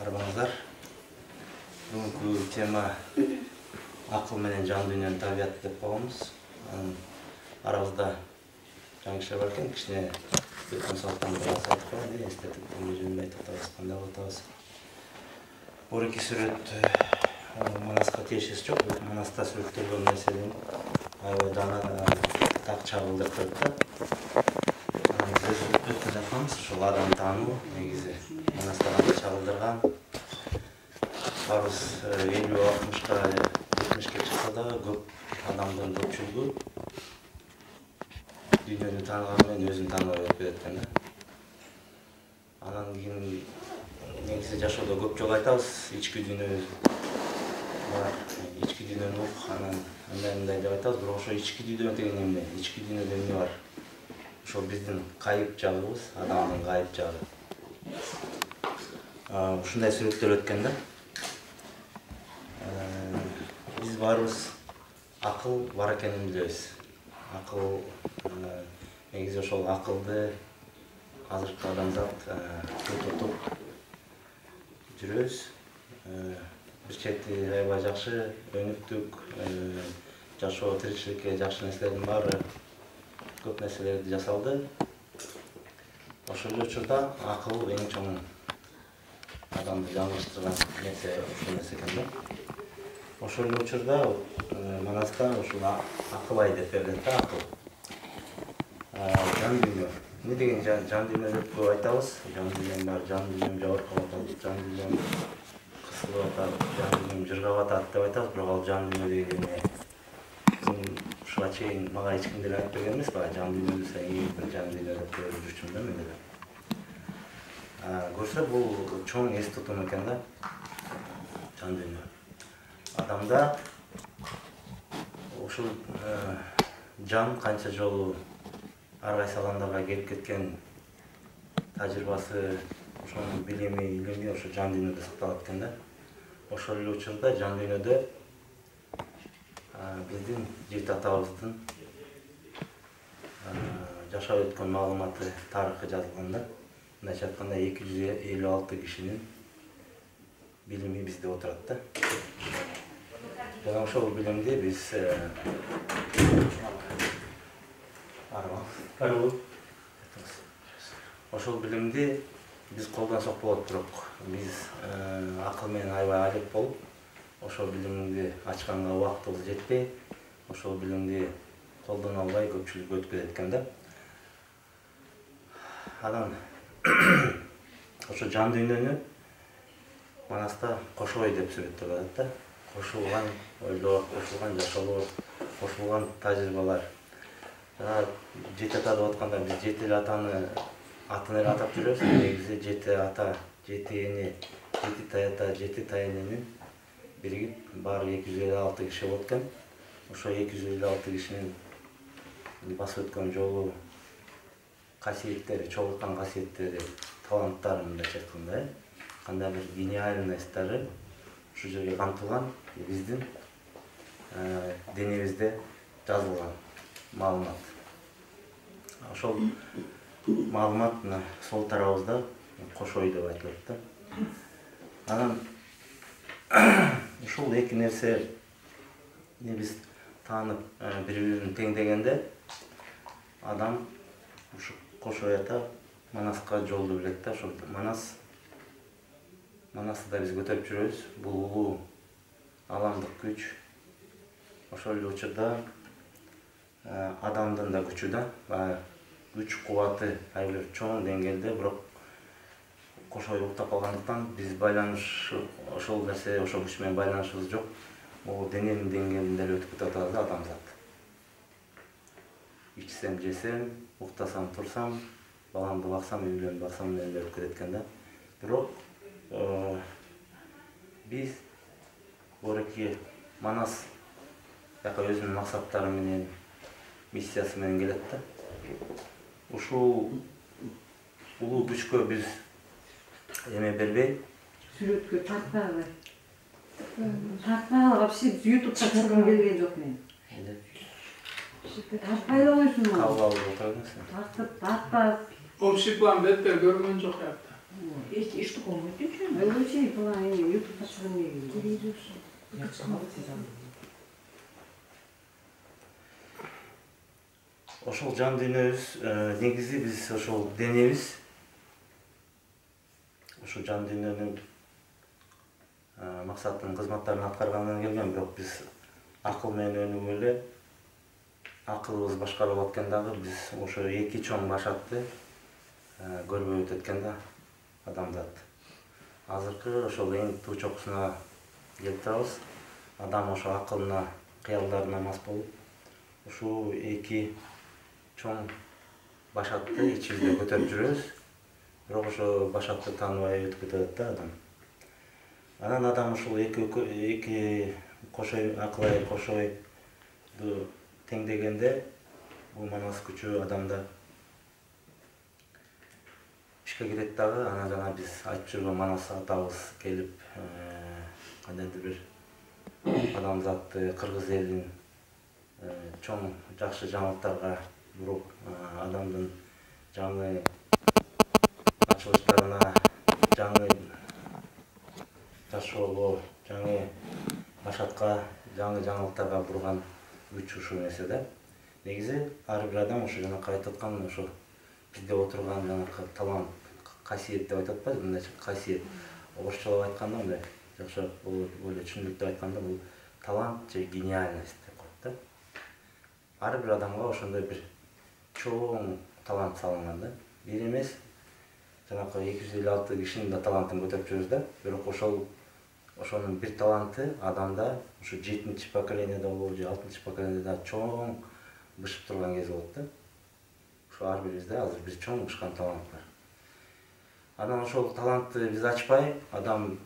Арбаңыздар. Бүгүнкү тема акыл менен жан дүйнөнүн табияты деп коебуз. Арабызда жаңы кишилер бар экен, кичине консалттан бир аз айтып коеюн, эстетик жөнүндө айтып атабыз, кандай болуп атабыз. Бул эки сүрөт Манаска тиешеси жок, Манаста сүрөттөлгөн нерсенин аябай даана так чагылдырып турат да. Biz өткөн жатабыз, ушул адам таануу негизи Манаста кандай чагылдырган. Барыбыз 50-60-ка 70-ке чыкса да көп адамдын көпчүлүгү дүйнөнү тааныганы менен өзүн тааныбай өтүп кетет да. Анан кийин негизи жашоодо көп жолу айтабыз, ички дүйнө бар, ички дүйнөнү ук, анан мындай деп айтабыз, бирок ошо ички дүйнө деген эмне? Ички дүйнөдө эмне бар? Ошол биздин кайып жагыбыз, адамдын кайып жагы. Ушундай сүрөттөлөт экен да. Биз баарыбыз акыл бар экенин билебиз. Акыл негизи ошол акылды азыркы адамзат тутуп жүрөбүз. Бир чети аябай жакшы, өнүктүк, жашоо, тиричиликке жакшы нерселердин баары көп нерселерди жасалды. Ошол учурда акыл эң чоң адамды жаңылыштырган нерсе ушул нерсе экен да. Ошол учурда Манаста ушул акыл-ай деп берилет да, акыл. Жан дүйнө. Эмне деген жан дүйнө деп көп айтабыз? Жан дүйнөм бар, жан дүйнөм жогоркап атат, жан дүйнөм кысылып атат, жан дүйнөм жыргап атат деп айтабыз, бирок ал жан дүйнө деген эмне? Ушуга чейин мага эч кимдер айтып берген эмес, баягы жан дүйнө десе, бир жан дүйнө деп көрүп жүрчүмүн да мен деле. Көрсө бул чоң эс тутум экен да, жан дүйнө. Адамда ушул жан канча жолу ар кайсы адамдарга келип кеткен тажрыйбасы, ошонун билими, илими ошо жан дүйнөдө сакталат экен да. Ошол эле учурда жан дүйнөдө биздин жети атабыздын жашап өткөн маалыматы, тарыхы жазылган да. Мындайча айтканда 256 кишинин билими бизде отурат да. Жана ошол билимди биз ошол билимди биз колдонсок болот, бирок биз акыл менен аябай алек болуп, ошол билимди ачканга убактыбыз жетпей, ошол билимди колдоно албай көпчүлүк өтүп кетет экен да. Анан ошо жан дүйнөнү Манаста кошой деп сүрөттөлөт да. Кошулган ойлор, кошулган жашоолор, кошулган тажрыйбалар. Жана жети ата деп атканда биз жети эле атаны атын эле атап жүрөбүз. Негизи жети ата, жети эне, жети таята, жети таененин биригип баары 256 киши болот экен. Ошо 256 кишинин басып өткөн жолу, касиеттери, чогулткан касиеттери, таланттары мындайча айтканда, кандай бир гениальностьтары ушул жерге камтылган, биздин денебизде жазылган маалымат. Ошол маалымат сол тарабыбызда кошой деп айтылат да. Анан ушул эки нерсени биз таанып бири-бирин теңдегенде адам ушу кошой ата Манаска жолду билет да. Ошол Манасты да биз көтөрүп жүрөбүз. Бул улуу аламдык күч. Ошол эле учурда адамдын да күчү да, күч кубаты ар бир чоң деңгээлде, бирок кошой уктап калгандыктан биз байланыш ошол нерсе, ошол күч менен байланышыбыз жок. Бул дененин деңгээлинде эле өтүп кетип атабыз да адамзат. Ичсем, жесем, уктасам, турсам, баламды баксам, үй бүлөмдү баксам менен эле өтүп кетет экен да. Бирок биз Ореки Манас жака өзүнүн максаттары менен, миссиясы менен келет да. Ушул улуу күчкө биз эме бербей, сүрөткө тартпагыла. Тартпагыла, вообще YouTube'да чыккым келген жок мен. Тартпай эле койсун. Кабыл алып отурабыз. Тартып, тартпап. Общий план бетте көргөн жок ятты. Ешті қомайды үшін? Өлчей бұлай ютубқа шығырмай келеді. Ошол жан дүйнөбүз негизи биз ошол денебиз. Ошол жан дүйнөнүн максатын, кызматтарын аткаргандан келген, бирок биз акыл менен өнүгүп эле акылыбыз башкарылып аткан дагы биз ошо эки чоң башакты көрбөй өтөт экен да адамзат. Азыркы ошол эң туу чокусуна келип турабыз. Адам ошо акылына, кыялдарына мас болуп, ушул эки чоң башакты ичибизде көтөрүп жүрөбүз. Бирок ошо башакты тааныбай өтүп кетет да адам. Анан адам ушул эки кошой, акыл-ай кошойду теңдегенде бул манас күчү адамда ишке кирет дагы. Анан жана биз айтып жүргөн манас атабыз келип кандайдыр бир адамзатты, кыргыз элин чоң жакшы жаңылыктарга буруп, адамдын жаңы ачылыштарына, жаңы жашоого, жаңы башакка, жаңы жаңылыктарга бурган күч ушул нерсе да. Негизи ар бир адам ошо жана айтып аткан ошо бизде отурган жанагы талант, касиет деп айтып атпайбы, мындайча касиет. Орусчалап айтканда мындай жакшы более түшүнүктүү айтканда бул талант же гениальность деп коет да. Ар бир адамга ошондой бир чоң талант салынган да. Бир эмес, жанагы 256 кишинин да талантын көтөрүп жүрөбүз да. Бирок ошонун бир таланты адамда ушу 7-чи поколениеде болобу же 6-чы поколениеде чоң бышып турган кези болот да. Ошо ар бирибизде азыр бир чоң бышкан талант бар. Анан ошол талантты биз ачпай, адам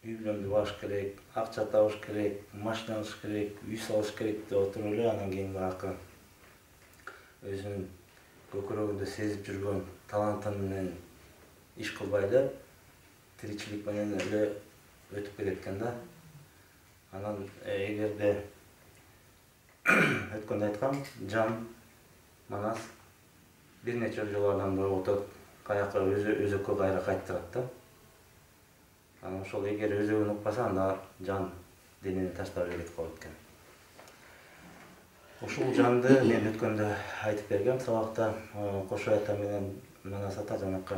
үй бүлөмдү багыш керек, акча табыш керек, машина алыш керек, үй салыш керек деп отуруп эле анан кийин баягы өзүнүн көкүрөгүндө сезип жүргөн таланты менен иш кылбай эле тиричилик менен эле өтүп кетет экен да. Анан эгерде өткөндө айткам, жан манас бир нече жолу адамды ойготот, каяка өзөккө кайра кайттырат да. Анан ошол эгер өзөгүн укпаса, анда жан денени таштап кетип калат экен. Ушул жанды мен өткөндө айтып бергем сабакта. Кошой ата менен Манас ата жанакы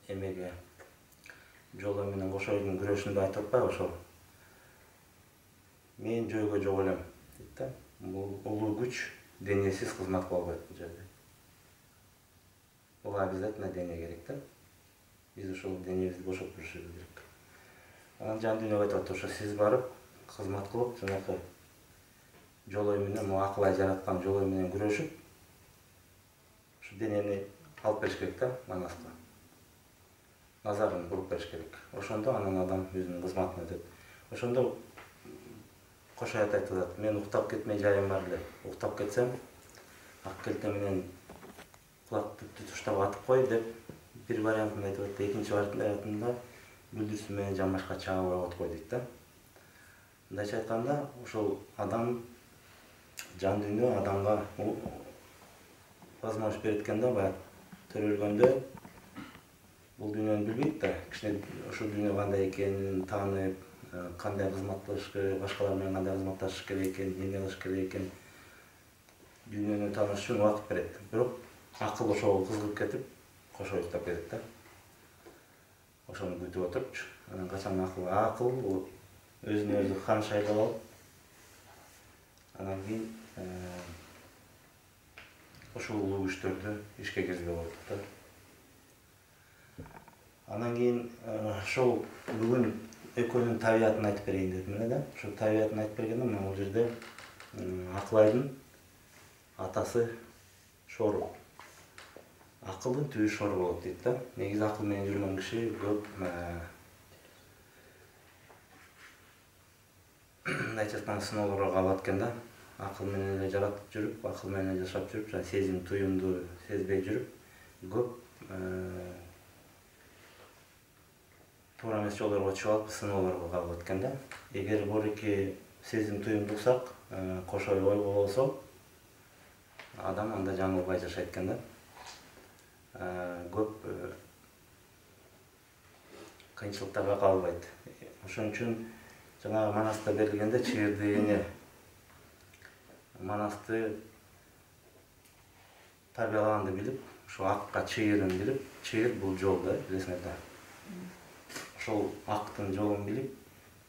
эмеге жолой менен кошойдун күрөшүндө айтып атпайбы ошол. Мен жөйгө жок элем дейт да. Бул улуу күч денесиз кызмат кыла албайт бул жерде. Буга обязательно дене керек да. Биз ошол денебизди бошоп жүрүшүбүз керек. Анан жан дүйнөгө айтат, ошо сиз барып кызмат кылып, жанакы жолой менен, акылай жараткан жолой менен күрөшүп, ушу денени алып бериш керек да Манаска. Назарын буруп бериш керек. Ошондо анан адам өзүнүн кызматына өтөт. Ошондо Кошой ата айтып атат, мен уктап кетмей жайым бар эле. Уктап кетсем, ак келте менен кулакты туштап атып кой деп бир вариантын айтып атты. Экинчи вариантында бүлдүрсү менен жамбашка чагып ойгот кой дейт да. Мындайча айтканда, ошол адам жан дүйнө адамга возможность берет экен да, баягы төрөлгөндө бул дүйнөнү билбейт да. Кичине ушул дүйнө кандай экенин таанып, кандай кызматташыш керек, башкалар менен кандай кызматташыш керек экен, эмне кылыш керек экен, дүйнөнү тааныш үчүн убакыт берет. Бирок акыл ошого кызыгып кетип, кошо уктап кетет да. Ошону күтүп отурчу. Анан качан акыл бул өзүнө өзү хан шайлап алып, анан кийин ошол улуу күчтөрдү ишке киргизбей коет да. Анан кийин ошол бүгүн экөөнүн табиятын айтып берейин дедим эле да. Ошол табиятын айтып бергенде мен бул жерде Акылайдын атасы Шору. Акылдын түбү Шору болот дейт да. Негизи акыл менен жүргөн киши көп мындайча айтканда сыноолорго калат экен да. Акыл менен эле жаратып жүрүп, акыл менен эле жашап жүрүп, жана сезим туюмду сезбей жүрүп, көп туура эмес жолдорго түшүп алып, сыноолорго калып экен да. Эгер бореки сезим туюмду уксак, кошой ойго болсо, адам анда жаңылбай жашайт экен да. көп кыйынчылыктарга кабылбайт. Ошон үчүн жанагы Манаста берилгенде чыгырдыгыны Манасты тарбиялаганды билип, ошо акка чыгырын билип, чыгыр бул жол да, билесиңер да. Ошол актын жолун билип,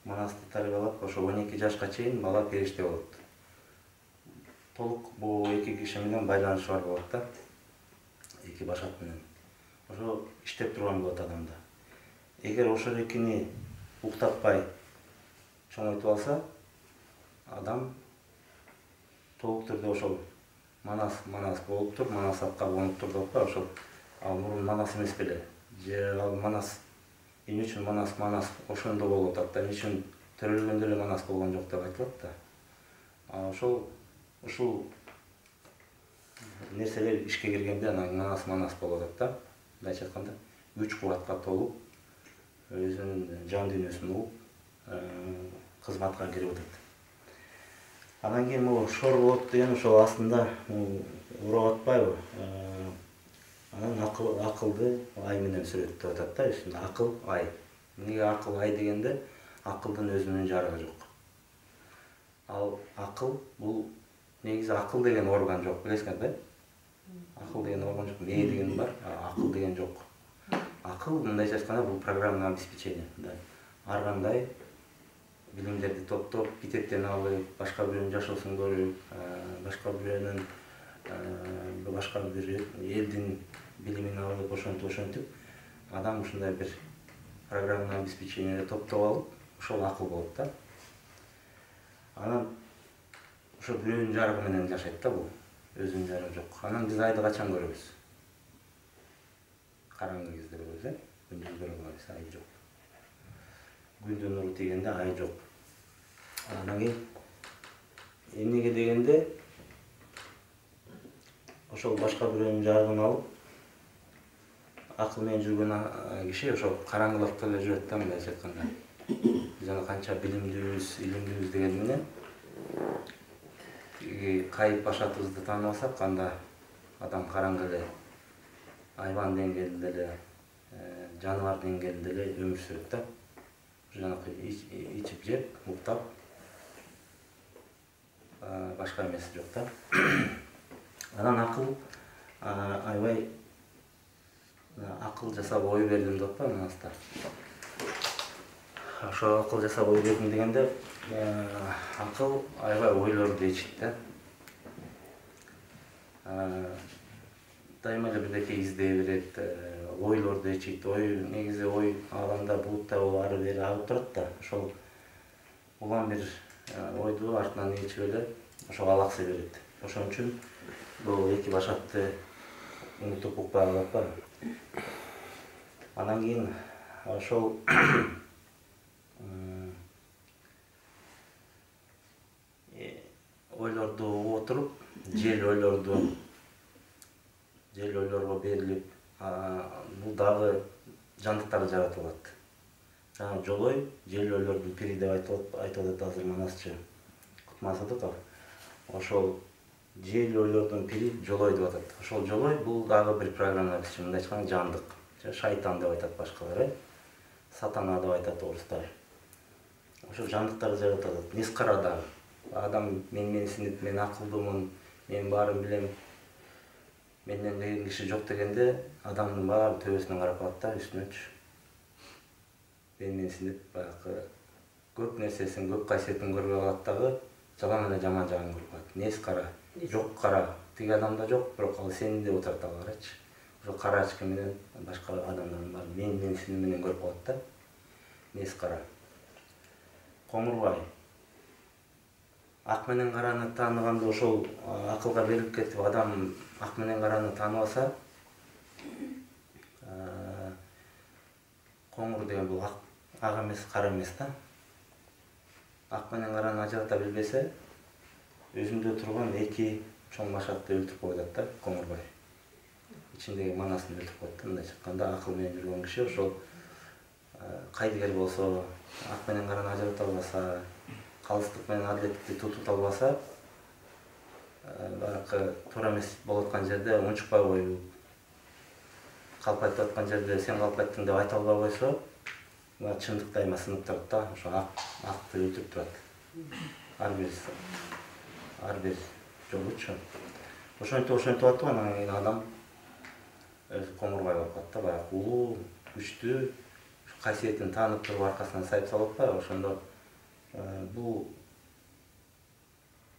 Манасты тарбиялап, ошо 12 жашка чейин бала периште болот. Толук бул эки киши менен байланышы бар болот да. Эки башат менен. Ошо иштеп турган болот адамда. Эгер ошол экини уктатпай чоңойтуп алса, адам толук түрдө ошол Манас болуп тур, Манас акка конуп тур деп ошол ал мурун Манас эмес беле. Же ал Манас эмне үчүн Манас ошондо болуп атат да, эмне үчүн төрөлгөндө эле Манас болгон жок деп айтылат да. Ушул нерселер ишке киргенде анан Манас болуп атат да. Мындайча айтканда, күч кубатка толуп, өзүнүн жан дүйнөсүн угуп, кызматка кирип атат. Анан кийин бул шор болот деген ошол астында урап атпайбы? Анан акылды ай менен сүрөттөп атат да, үстүндө акыл, ай. Эмнеге акыл, ай дегенде акылдын өзүнүн жарыгы жок. Ал акыл бул негизи акыл деген орган жок, билесиңер да? Акыл деген орган жок, мээ деген бар, акыл деген жок. Акыл мындайча айтканда бул программное обеспечение. Ар кандай билимдерди топтоп, китептен алып, башка бирөөнүн жашоосун көрүп, башка бирөөнүн башка бир элдин билимин алып, ошентип, адам ушундай бир программное обеспечение топтоп алып, ошол акыл болот да. Анан ошо бирөөнүн жарыгы менен жашайт да бул, өзүнүн жарыгы жок. Анан биз айды качан көрөбүз? Караңгы кезде көрөбүз, күндүз көрө албайбыз, ай жок. Күндүн нуру тийгенде ай жок. Анан кийин эмнеге дегенде ошол башка бирөөнүн жарыгын алып, акыл менен жүргөн киши ошо караңгылыкта эле жүрөт да, мындайча айтканда. Биз жана канча билимдүүбүз, илимдүүбүз деген менен кайып башатыбызды тааныбасак, анда адам караңгы эле, айбан деңгээлинде эле, жаныбар деңгээлинде эле өмүр сүрөт да. Жанакы ичип жеп, уктап, башка эмеси жок да. Анан акыл аябай акыл жасап ой бердим деп атпайбы Манаста. Ошо акыл жасап ой бердим дегенде, акыл аябай ойлорду ичит да. Дайыма эле бирдеке издей берет, ойлорду ичит. Ой, негизи ой аламда булуттай болуп ары бери агып турат да. Ошол улам бир ойду артынан ичип эле ошого алаксый берет. Ошон үчүн бул эки башатты унутуп укпай калып атпайбы. Анан кийин ошол ойлорду угуп отуруп, жел ойлорго берилип, бул дагы жандыктар жаратып алат. Жана жолой жел ойлордун пири деп айтып атат азыр Манасчы Кутмансыдыков. Ошол жел ойлордун пири жолой деп атат. Ошол жолой бул дагы бир программа обеспечение, мындай айтканда жандык. Шайтан деп айтат башкалар, сатана деп айтат орустар. Ошо жандыктар жаратып атат. Нескара дагы. Адам мен синип, мен акылдуумун, мен баарын билем, менден деген киши жок дегенде, адамдын баары төбөсүнөн карап калат да, үстүнөчү. Мен синип, баягы көп нерсесин, көп кайсиетин көрбөй калат дагы, жалаң эле жаман жагын көрүп калат. Нескара, жок кара. Тиги адамда жок, бирок ал сени деп отурат ал карачы. Ошо кара ачкы менен башка адамдардын баары мен сини менен көрүп калат да. Нескара. Коңурбай. Ак менен караны тааныганда ошол акылга берилип кетип, адам ак менен караны тааныбаса, коңур деген бул ак эмес, кара эмес да. Ак менен караны ажырата билбесе, өзүндө турган эки чоң башатты өлтүрүп коет да, Коңурбай. Ичиндеги Манасын өлтүрүп коет да, мындай айтканда акыл менен жүргөн киши ошол кайдыгер болсо, ак менен караны ажырата албаса, калыстык менен адилеттикти тутуп албаса, баягы туура эмес болуп аткан жерде унчукпай коюп, калп айтып аткан жерде сен калп айттың деп айта албай койсо, мына чындыкта эми сынып турат да, ошо акты өлтүрүп турат. Ар бир жолучу. Ошентип атып анан кийин адам өзү коңурбай болуп калат да, баягы улуу, күчтүү, касиетин таанып туруп аркасынан сайып салып атпайбы, ошондо бул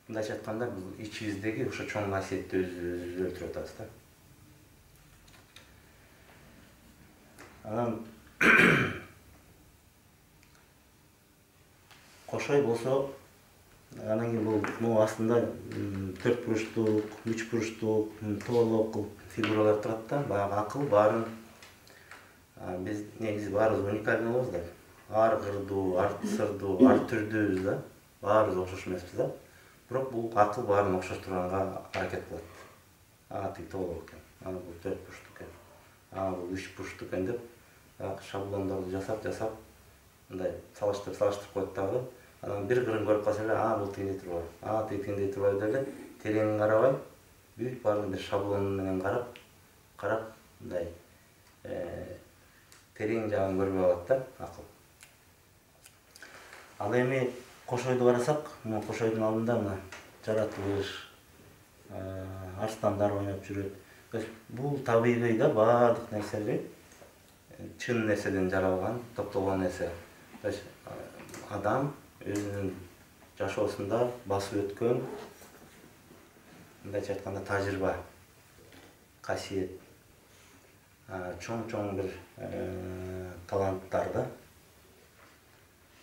мындайча айтканда бул ичибиздеги ошо чоң касиетти өзүбүз өлтүрүп атабыз да. Анан кошой болсо, анан кийин бул астында 4 буруштук, 3 буруштук, тоолок фигуралар турат да, баягы акыл баарын биз негизи баарыбыз уникальный болобуз да. Ар кырдуу, ар сырдуу, ар түрдүүбүз да. Баарыбыз окшош эмеспиз да. Бирок бул акыл баарын окшоштурганга аракет кылат. Тиги тоолок экен, бул 4 буруштук экен, бул 3 буруштук экен деп шаблондорду жасап мындай салыштырып коет дагы. Анан бир кырын көрүп калса эле, бул тигиндей турбайбы, тиги тигиндей турбайбы деп эле терең карабай, бүт баарын бир шаблон менен карап мындай терең жагын көрбөй калат да акыл. Ал эми кошойду карасак, мына кошойдун алдында мына жаратылыш, арстандар ойноп жүрөт. Бул табигый да, баардык нерсеби чын нерседен жаралган, топтолгон нерсе. Адам өзүнүн жашоосунда басып өткөн, мындайча айтканда тажрыйба, касиет, чоң бир таланттар да.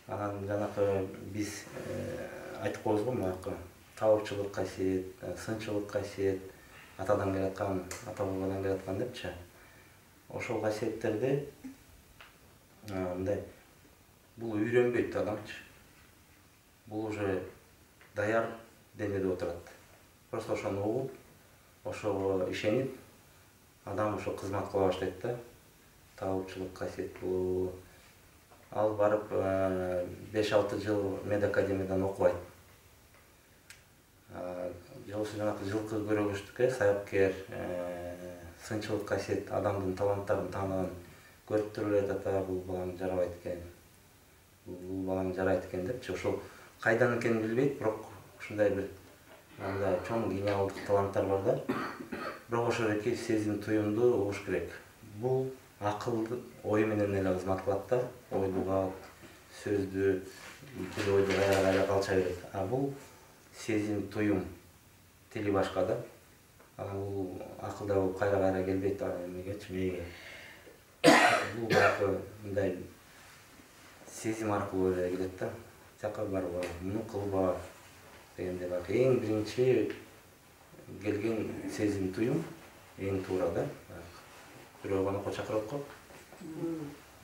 Анан жанакы биз айтып коебуз го, мынакы табыпчылык касиет, сынчылык касиет, атадан келаткан, ата бабадан келаткан депчи. Ошол касиеттерди мындай бул үйрөнбөйт адамчы. Бул уже даяр денеде отурат. Просто ошону угуп, ошого ишенип, адам ошо кызмат кыла баштайт да. Табыпчылык касиет бул. Ал барып 5-6 жыл медакадемиядан окубайт. Жолсу жанакы жылкы көрөгүчтүккө саяпкер, сынчылык касиет, адамдын таланттарын тааныган көрүп туруп эле ата бул балам жарабайт экен. Бул балам жарайт экен депчи, ошол кайдан экенин билбейт, бирок ушундай бир мындай чоң гениалдык таланттар бар да. Бирок ошол эки сезим туюмду угуш керек. Бул акылды ой менен эле кызмат кылат да, ойду калп, сөздү бир ойду кайра калча берет. Бул сезим туюм, тили башка да. Бул акылда болуп кайра келбейт эмегечи, мээге. Бул баягы мындай сезим аркылуу эле келет да. Жака барба, муну кылба дегенде баягы эң биринчи келген сезим туюм эң туура да. Бирөө конокко чакырат го.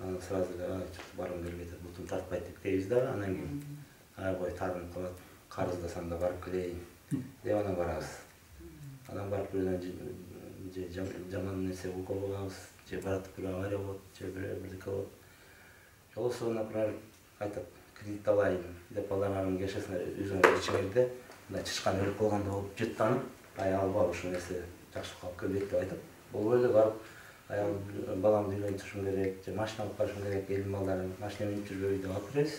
Анан сразу баргым келбейт, бутум тартпайт деп кейбиз да, анан кийин бой тагынып калат, карыздасам да барып келейин деп анан барабыз. Анан барып бирөөдөн жаман нерсе окуп алабыз, же баратып бир авария болот, же бирдеке болот. Жолсу, например, айтат, кредит алайын деп аларнын кешесине өзүңөр ичиңерде мындай чычкан өлүп калганда болуп жыттанып, алба ушул нерсе жакшы калып келбейт деп айтып, болбой эле барып баламды үйлөнтүрүшүм керек, же машина алып барышым керек, элдин балдары машина минип жүрбөйбү деп алып беребиз.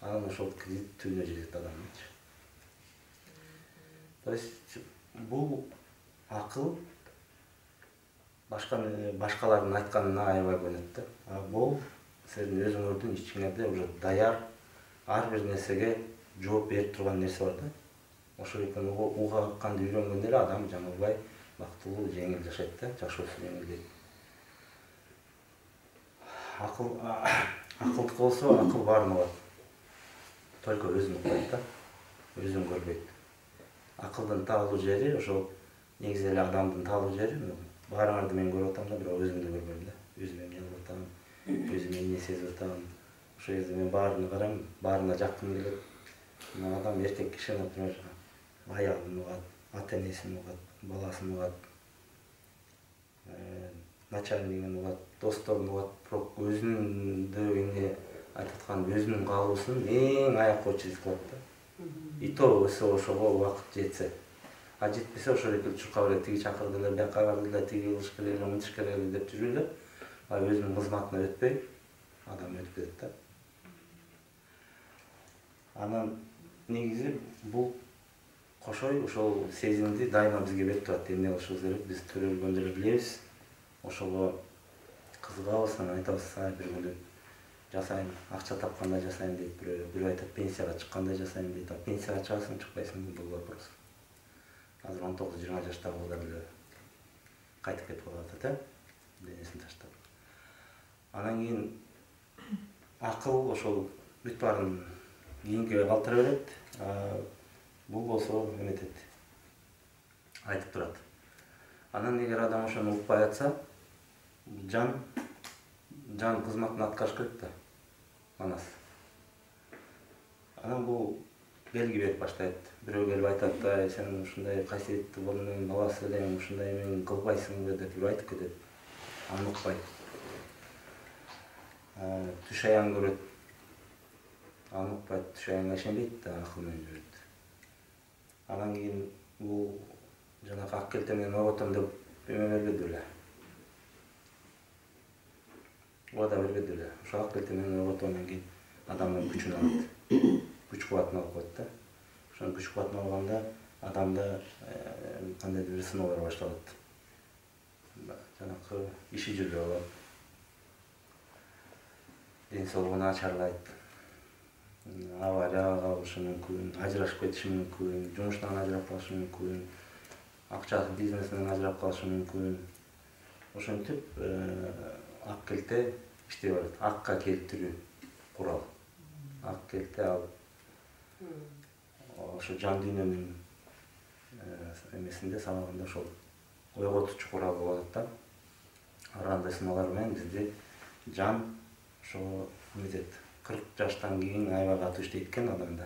Анан ошол кредит түбүнө жетет адамчы. То есть бул акыл башкалардын айтканына аябай көнөт да. Бул силердин өзүңөрдүн ичиңерде уже даяр ар бир нерсеге жооп берип турган нерсе бар да. Ошол экен угаканды үйрөнгөндө эле адам жаңылбай, бактылуу, жеңил жашайт да, жашоосу жеңилдейт. Акылдык болсо, акыл баарын угат. Только өзүн укпайт да, өзүн көрбөйт. Акылдын таалуу жери ошол негизи эле адамдын таалуу жери. Баарыңарды мен көрүп атам да, бирок өзүмдү көрбөйм да. Өзүм эмне кылып атам, өзүм эмне сезип атам. Ошол кезде мен баарына карайм, баарына жаккым келет. Адам эркек киши, например, аялын угат, ата-энесин угат, баласын угат, начальнигин угат, досторун угат, бирок өзүндө эмне айтып аткан өзүнүн каалоосун эң аякка чыгып калат да. И то ошого убакыт жетсе. жетпесе ошол эки чуркап эле тиги чакырды эле, бияка барды эле, тиги кылыш керек эле, мынтыш керек эле деп жүрүп эле, а өзүнүн кызматына өтпөй адам өтүп кетет да. Анан негизи бул кошой ошол сезимди дайыма бизге берип турат. Эмне кылышыбыз керек, биз төрөлгөндө эле билебиз. Ошого кызыгабыз, анан айтабыз, бир күнү жасайм, акча тапканда жасайм дейт бирөө айтат, пенсияга чыкканда жасайм дейт. Пенсияга чыгасың, чыкпайсың, бул вопрос. Азыр 19-20 жаштагы балдар эле кайтып кетип калып атат, денесин таштап. Анан кийин акыл ошол бүт баарын кийинкиге калтыра берет. Бул болсо эметет, айтып турат. Анан эгер адам ошону укпай атса, жан кызматын аткарыш керек да, манас. Анан бул белги берип баштайт. Бирөө келип айтат, сен ушундай касиеттүү болуп аласыз элең, ушундай эмени кылбайсыңбы деп бирөө айтып кетет. Аны укпайт. Түш аян көрөт. Аны укпайт, түш аянга ишенбейт да, акыл менен жүрөт. Анан кийин бул жанагы ак келте менен ойготом деп эме бербеди беле. Ода бербеди беле. Ошо ак келте менен ойготондон кийин адамдын күчүн алат. Күч кубатын алып коет да. Ошонун күч кубатын алганда адамда кандайдыр бир сыноолор башталат. Жанакы иши жүрбөй калат. Ден соолугу начарлайт. Аварияга калышы мүмкүн, ажырашып кетиши мүмкүн, жумуштан ажырап калышы мүмкүн, акчасы бизнесинен ажырап калышы мүмкүн. Ошентип ак келте иштей берет. Акка келтирүү курал. Ак келте ал ошо жан дүйнөнүн эмесинде санаганда ошол ойготуучу курал болот да. Ар кандай сыноолор менен бизди жан ошо эметет. 40 жаштан кийин аябай катуу иштейт экен адамда.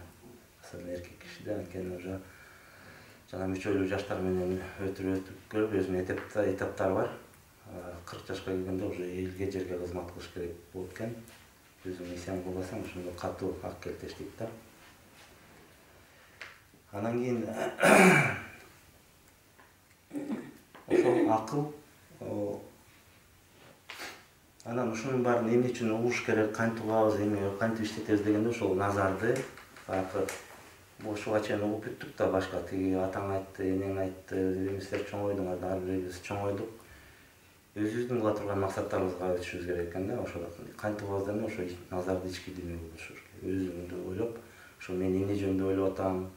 Асыл эркек кишиде анткени уже жана мүчөлүү жаштар менен өтүп көрүп өзүнүн этаптары бар. 40 жашка келгенде уже элге жерге кызмат кылыш керек болот экен. Өзүң миссияң кылбасаң ошондо катуу ак келте иштейт да. Анан кийин ошол акыл анан ушунун баарын эмне үчүн угуш керек, кантип угабыз, кантип иштетебиз дегенде ошол назарды баягы ушуга чейин угуп бүттүк да, башка тиги атаң айтты, энең айтты, эмистер чоң ойдуңар, ар бирибиз чоң ойдук. Өзүбүздүн кыла турган максаттарыбызга өтүшүбүз керек экен да. Ошо кантип угабыз дегенде ошо назарды ички дүйнөгө бурушубуз керек. Өзүңдү ойлоп, ошо мен эмне жөнүндө ойлоп атам,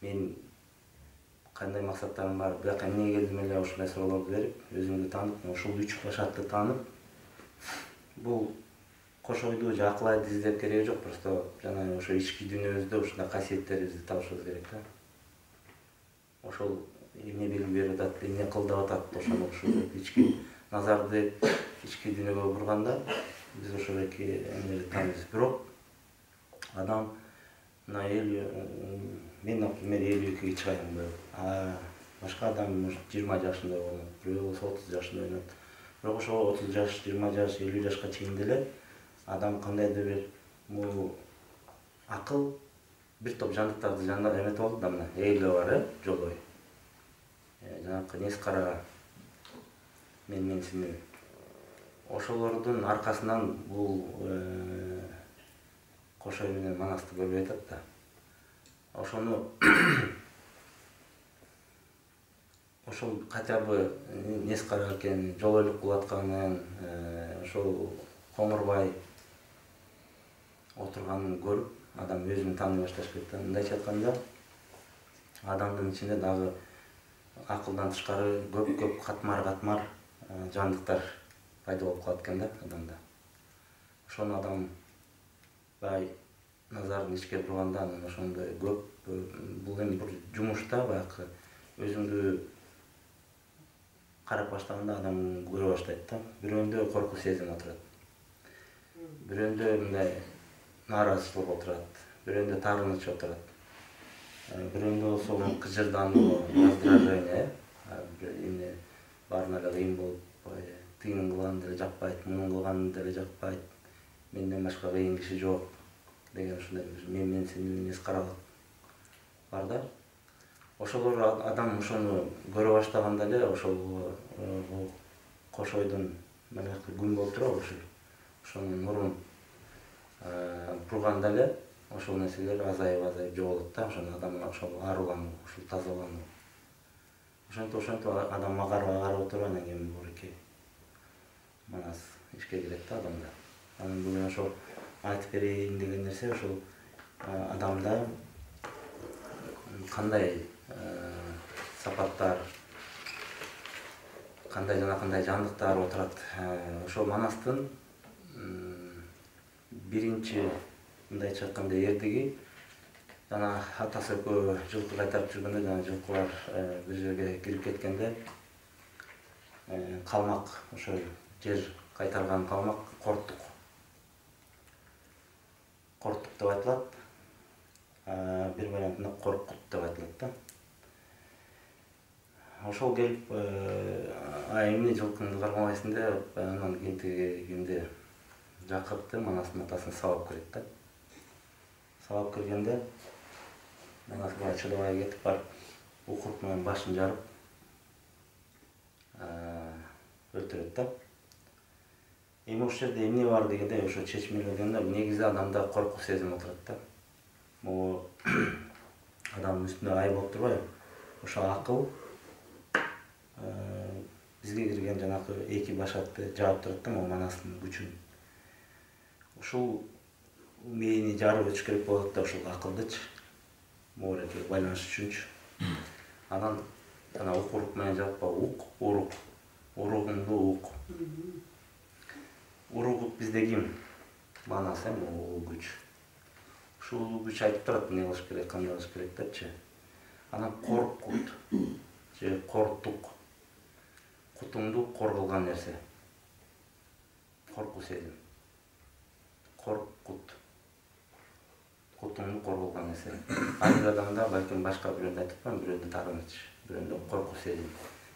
мен кандай максаттарым бар, бияка эмне келдим эле, ушундай суроолорду берип, өзүңдү таанып, ушул 3 башатты таанып, бул кошойду же акыл издеп кереги жок, просто жана ошо ички дүйнөбүздө ушундай касиеттерибизди табышыбыз керек да. Ошол эмне белги берип атат, эмне кылдап атат, ошону ушул ички назарды ички дүйнөгө бурганда биз ошол эки эмнени тааныбыз. Бирок адам мына мен, например, 52-ге чыгайын, башка адам может 20 жашында болот, бирөө болсо 30 жашында ойнойт. Бирок ошо 30 жаш, 20 жаш, 50 жашка чейин деле адам кандайдыр бир акыл бир топ жандыктарды жанына эметип алды да, мына эйлөө бар, жолой. Жанакы нес кара менсинүү. Ошолордун аркасынан бул кошой менен манасты көрбөй атат да. Ошону ошол хотя бы нес кара экен, жолойлук кылып атканын, ошол коңурбай отурганын көрүп, адам өзүн тааный башташ керек да. Мындайча айтканда, адамдын ичинде дагы акылдан тышкары көп катмар жандыктар пайда болуп калат экен да адамда. Ошону адам бай назарын ичке бурганда, анан ошондой көп бул эми бир жумушта баягы өзүңдү карап баштаганда адам көрө баштайт да. Бирөөндө коркуу сезими отурат. Бирөөндө мындай нааразычылык отурат. Бирөөндө таарыныч отурат. Бирөөндө болсо кыжырдануу, раздражение, эмне баарына эле кыйын болуп, тигинин кылганын деле жакпайт, мунун кылганын деле жакпайт. Менден башка кыйын киши жок деген ушундай менсинүү нес каралык бар да. ошолор адам ошону көрө баштаганда эле ошол кошойдун баягы күн болуп турабы ошонун нурун бурганда эле ошол нерселер азайып жоголот да. Ошону адам ошол аарулануу, ушул тазалануу. Ошентип адам карап отуруп анан кийин буреке манас ишке кирет да адамда. Анан бүгүн ошол айтып берейин деген нерсе ошол адамда кандай сапаттар, кандай жана кандай жандыктар отурат. Ошол манастын биринчи мындайча айтканда эрдиги жана атасы экөө жылкы кайтарып жүргөндө жана жылкылар бир жерге кирип кеткенде калмак, ошол жер кайтарган калмак корттук деп айтылат. Бир вариантында коркут деп айтылат да. Ошол келип эмне жылкыңды кармабайсың деп анан кийинки күндө Жакыпты манастын атасын сабап кирет да. Сабап киргенде манас бала чыдабай кетип барып укурук менен башын жарып өлтүрөт да. Эми ошол жерде эмне бар дегенде ошо чечмелегенде негизи адамда коркуу сезим отурат да. Могу адамдын үстүнө ай болуп турбайбы? Ошо акыл бизге кирген жанакы эки башакты жаап турат да, могу манастын күчүн. Ушул мээни жарып өтүш керек болот да, ушул акылдычы моореке байланыш үчүнчү. Анан жана укурук менен жаппа уругуңду ук. Уругут бизде ким? Манас могу күч. Ушул күч айтып турат эмне кылыш керек, кандай кылыш керек депчи. Анан коркут же корктук. Кутуңду кор кылган нерсе. Коркуу сезим. Коркут. Кутуңду кор кылган нерсе. Ар бир адамда балким башка бирөөнү айтып атпайм, бирөөнү таарыныч, бирөөнү коркуу сезим.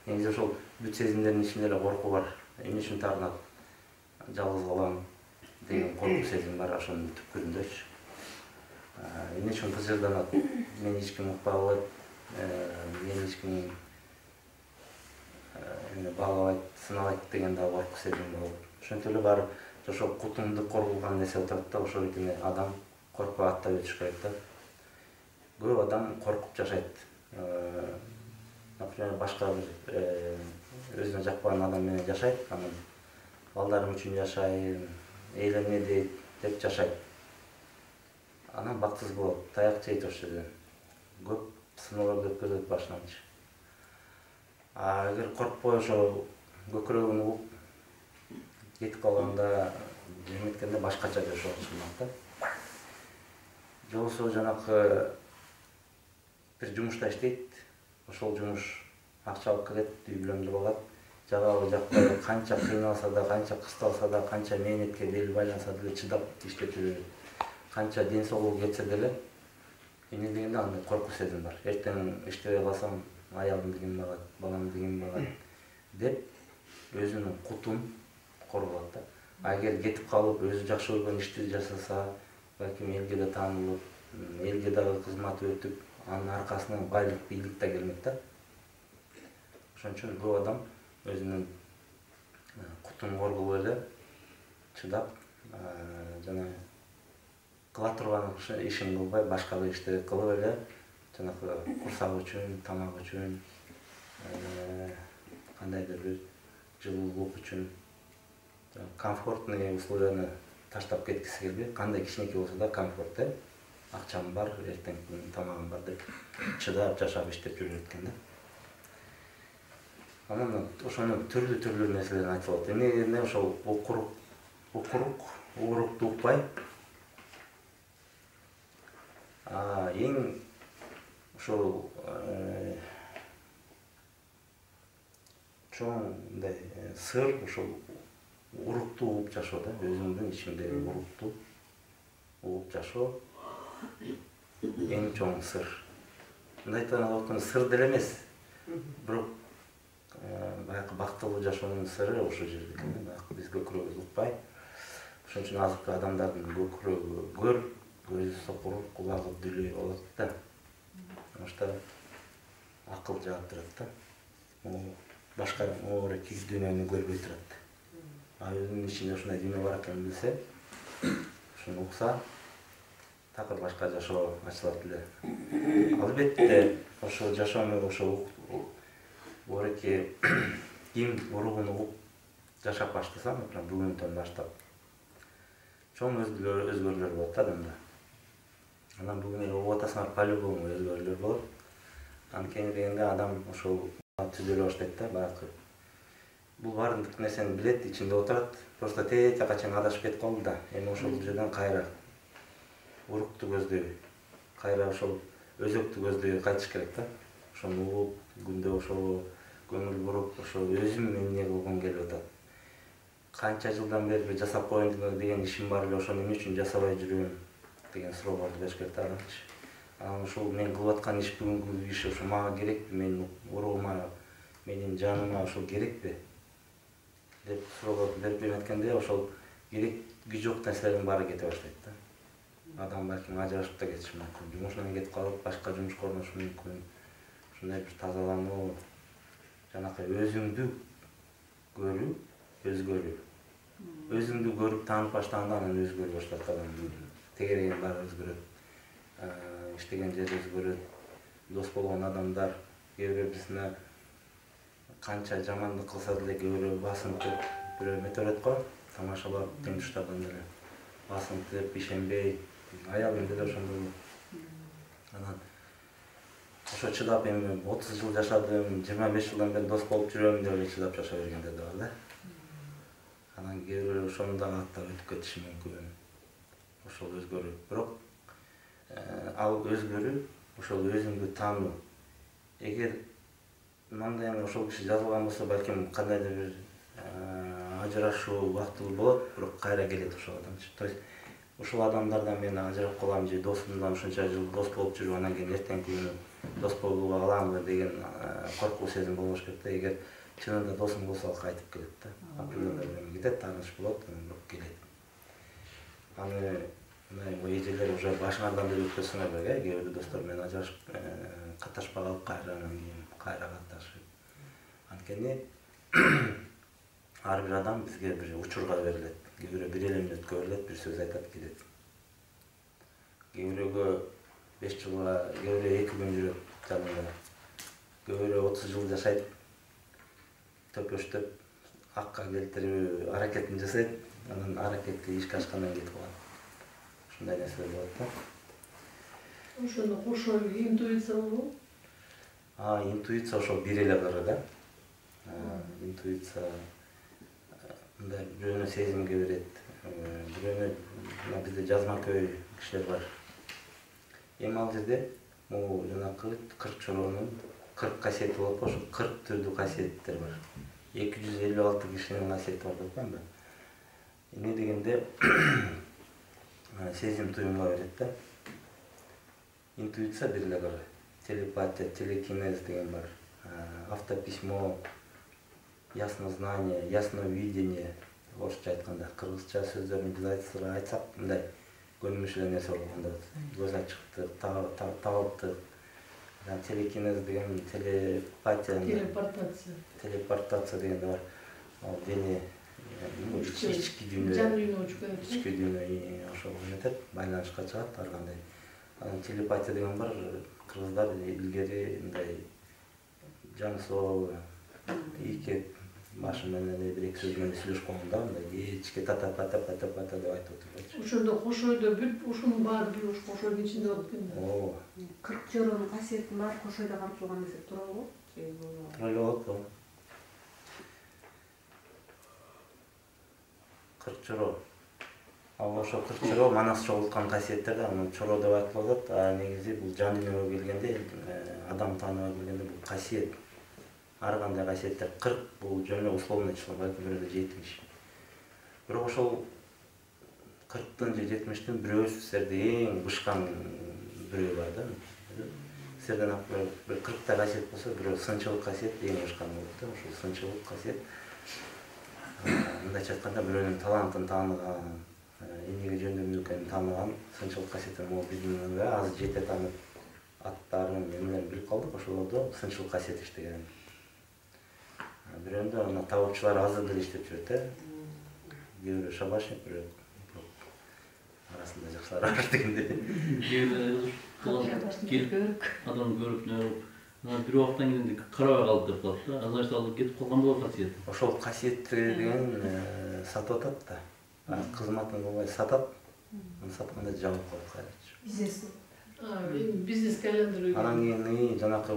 Негизи ошол бүт сезимдердин ичинде эле коркуу бар. Эмне үчүн таарынат? Жалгыз калам деген коркуу сезим бар ошонун түпкүрүндөчү. Эмне үчүн тыжырданат? Мени эч ким укпай калат, мени эч ким баалабайт, сынабайт деген да коркуу сезим болот. Ошентип эле баары ошол кутуңду кор кылган нерсе отурат да, ошол үчүн адам коркпой аттап өтүш керек да. Көп адам коркуп жашайт. Например, башка бир өзүнө жакпаган адам менен жашайт, анан балдарым үчүн жашайм, эл эмне дейт деп жашайт. Анан бактысыз болот, таяк жейт ошол жерден. Көп сыноолорду өткөзөт башынан. Эгер коркпой ошо көкүрөгүн угуп кетип калганда, эметкенде башкача жашоо болот да. Же болбосо жанакы бир жумушта иштейт, ошол жумуш акча алып келет, үй бүлөмдү багат, жагабы жакпай, канча кыйналса да, канча кысталса да, канча мээнетке бели байланса деле чыдап иштетип жүрөт. Канча ден соолугу кетсе деле, эмне дегенде андай коркуу сезим бар. Эртең иштебей калсам, аялымды ким багат, баламды ким багат деп өзүнүн кутун коргоот да. Эгер кетип калып, өзү жакшы көргөн ишти жасаса, балким элге да таанылып, элге дагы кызмат өтүп, анын аркасынан байлык, бийлик да келмек да. Ошон үчүн көп адам өзүнүн кутун коргоп эле чыдап, жана кыла турган ишин кылбай, башка бир ишти кылып эле, жанакы курсак үчүн, тамак үчүн, кандайдыр бир жылуулук үчүн комфортный условияны таштап кеткиси келбей, кандай кичинекей болсо да комфорт, акчам бар, эртең тамагым бар деп чыдап жашап иштеп жүрөт экен да. Анан ошонун түрлүү нерселерин айтылат. Эмне дегенде ошол урукту укпай, эң ошол чоң мындай сыр ошол урукту угуп жашоо да, өзүңдүн ичиңдеги урукту угуп жашоо эң чоң сыр. Мындай айтканда сыр деле эмес, бирок баягы бактылуу жашоонун сыры ошол жерде экен. Баягы биз көкүрөгүбүздү укпай, ошон үчүн азыркы адамдардын көкүрөгү көр, көзү сокурук, кулагы дүлөй болот да. Потому что акыл жаап турат да. Башка оорки дүйнөнү көрбөй турат. Өзүнүн ичинде ушундай дүйнө бар экенин билсе, ушуну укса, такыр башка жашоо ачылат эле. Албетте, ошол жашоо менен ошол оорки ким уругун угуп жашап баштаса, бүгүнтөн баштап чоң өзгөрүүлөр болот адамда. Анан бүгүн угуп атасыңар по-любому өзгөрүүлөр болот. Анткени дегенде адам ошол түзөлө баштайт да, баягы. Бул баардык нерсени билет, ичинде отурат. Просто тете качан адашып кетип калды да. Эми ошол жерден кайра урукту көздөй, кайра ошол өзөктү көздөй кайтыш керек да. Ошону угуп, күндө ошол көңүл буруп, ошол өзүм эмне кылгым келип атат. Канча жылдан бери жасап коеюн деген ишим бар эле, ошону эмне үчүн жасабай жүрөм деген суроолорду бериш керек да адамчы. Анан ошол мен кылып аткан иш, бүгүнкү иш ошо мага керекпи, менин уругума, менин жаныма ошол керекпи деп суроолорду берип эметкенде, ошол кереги жок нерселердин баары кете баштайт да. Адам балким ажырашып да кетиши мүмкүн, жумушунан кетип калып, башка жумушка орношушу мүмкүн. Ушундай бир тазалануу, жанакы өзүңдү көрүү, өзгөрүү. Өзүңдү көрүп таанып баштаганда анан өзгөрө баштайт адам. Тегерегин баары өзгөрөт. Иштеген жери өзгөрөт. Дос болгон адамдар кээ бирисине канча жамандык кылса деле кээ бирөө басынтып, бирөө мете берет го, тамашалап, тең туштардан деле басынтып, ишенбей, аялым деле ошондой. Анан ошо чыдап, эми 30 жыл жашадым, 25 жылдан бери дос болуп жүрөм деп эле чыдап жашай бергендер да бар да. Анан кээ бирөө ошону дагы аттап өтүп кетиши мүмкүн. Ошол өзгөрүү. Бирок ал өзгөрүү, ошол өзүңдү таануу. Эгер мындай ошол киши жазылган болсо, балким кандайдыр бир ажырашуу убактылуу болот, бирок кайра келет ошол адамчы. То есть ушул адамдардан мен ажырап калам же досумдан ушунча жыл дос болуп жүрүп, анан кийин эртеңки күнү дос болуп аламбы деген коркуу сезим болбош керек да. Эгер чынында досуң болсо, ал кайтып келет да. Апрелде кетет, тааныш болот, бирок келет. Аны мындай эжелер уже башыңардан деле өткөзсөңөр керек, кээ бир достор менен ажырашып катнашпай калып, кайра анан кийин кайра катнашып. Анткени ар бир адам бизге бир учурга берилет. Кээ бирөө бир эле мүнөткө берилет, бир сөз айтат, кетет. Кээ бирөөгө 5 жылга, кээ бирөө 2 күн жүрөт жанында. Кээ бирөө 30 жыл жашайт, төпөштөп, акка келтирүү аракетин жасайт, анан аракети ишке ашкандан кетип калат. Ушундай нерселер болот да. Ошону кошо интуиция болобу? Интуиция ошол бир эле кыры да. Интуиция мындай бирөөнү сезимге берет, бирөөнү бизде жазма көй кишилер бар. Эми ал жерде могу жанакы 40 чоронун 40 касиети болот, ошо 40 түрдүү касиеттер бар. 256 кишинин касиети бар деп коем да. Эмне дегенде сезим туюмга берет да. Интуиция бир эле кыры. Телепатия, телекинез деген бар. Автописьмо, яснознание, ясновидение, орусча айтканда, кыргызча сөздөрүн биз айтсак, мындай көнүмүш эле нерсе болгондо, көз ачыктык, табалттык. Телекинез деген, телепатия, телепортация деген бар. Ал дене ички дүйнө, ички дүйнө ошол эметет, байланышка чыгат ар кандай. Анан телепатия деген бар, кыргыздар илгери мындай жан соо ийкеп башы менен бир эки сөз менен сүйлөшүп калганда, мындай ичке тата деп айтып отурчу. Ошондо кошойдо бүт ушунун баары бир кошойдун ичинде болот экен. 40 жоронун касиети бар, кошойдо камтылган десек туурабы? Туура болот. 40 жоро. Ал ошо 40 жоро манас чогулткан касиеттер да, аны чоро деп айтылып атат. Негизи бул жан дүйнөгө келгенде, адам таанууга келгенде бул касиет. Ар кандай касиеттер 40 бул жөн условный число, балким бирөөдө 70. Бирок ошол 40тан же 70тен бирөө силерде эң бышкан бирөө бар да. Силерден бир 40 касиет болсо, бирөө сынчылык касиет эң бышкан болот да. Ошол сынчылык касиет мындайча айтканда бирөөнүн талантын тааныган, эмнеге жөндөмдүү экенин тааныган сынчылык касиеттер могу биздин аз жете таанып аттарын эмелерин билип калдык, ошолордо сынчылык касиет иштеген. Бирөөндө ана табуучулар азыр деле иштеп жүрөт, кээ бирөө шабашник, бирөө арасында жакшылар бар дегенде. Адам көрүп, бир убакыттан кийин карабай калды деп калат да. Азыр алып кетип калган болот касиет. Ошол касиет деген сатып атат да. Кызматын кылбай сатат. Аны сатканда жабып коет кайрычы. Бизнес. Бизнеске айландыруу. Анан кийин жанакы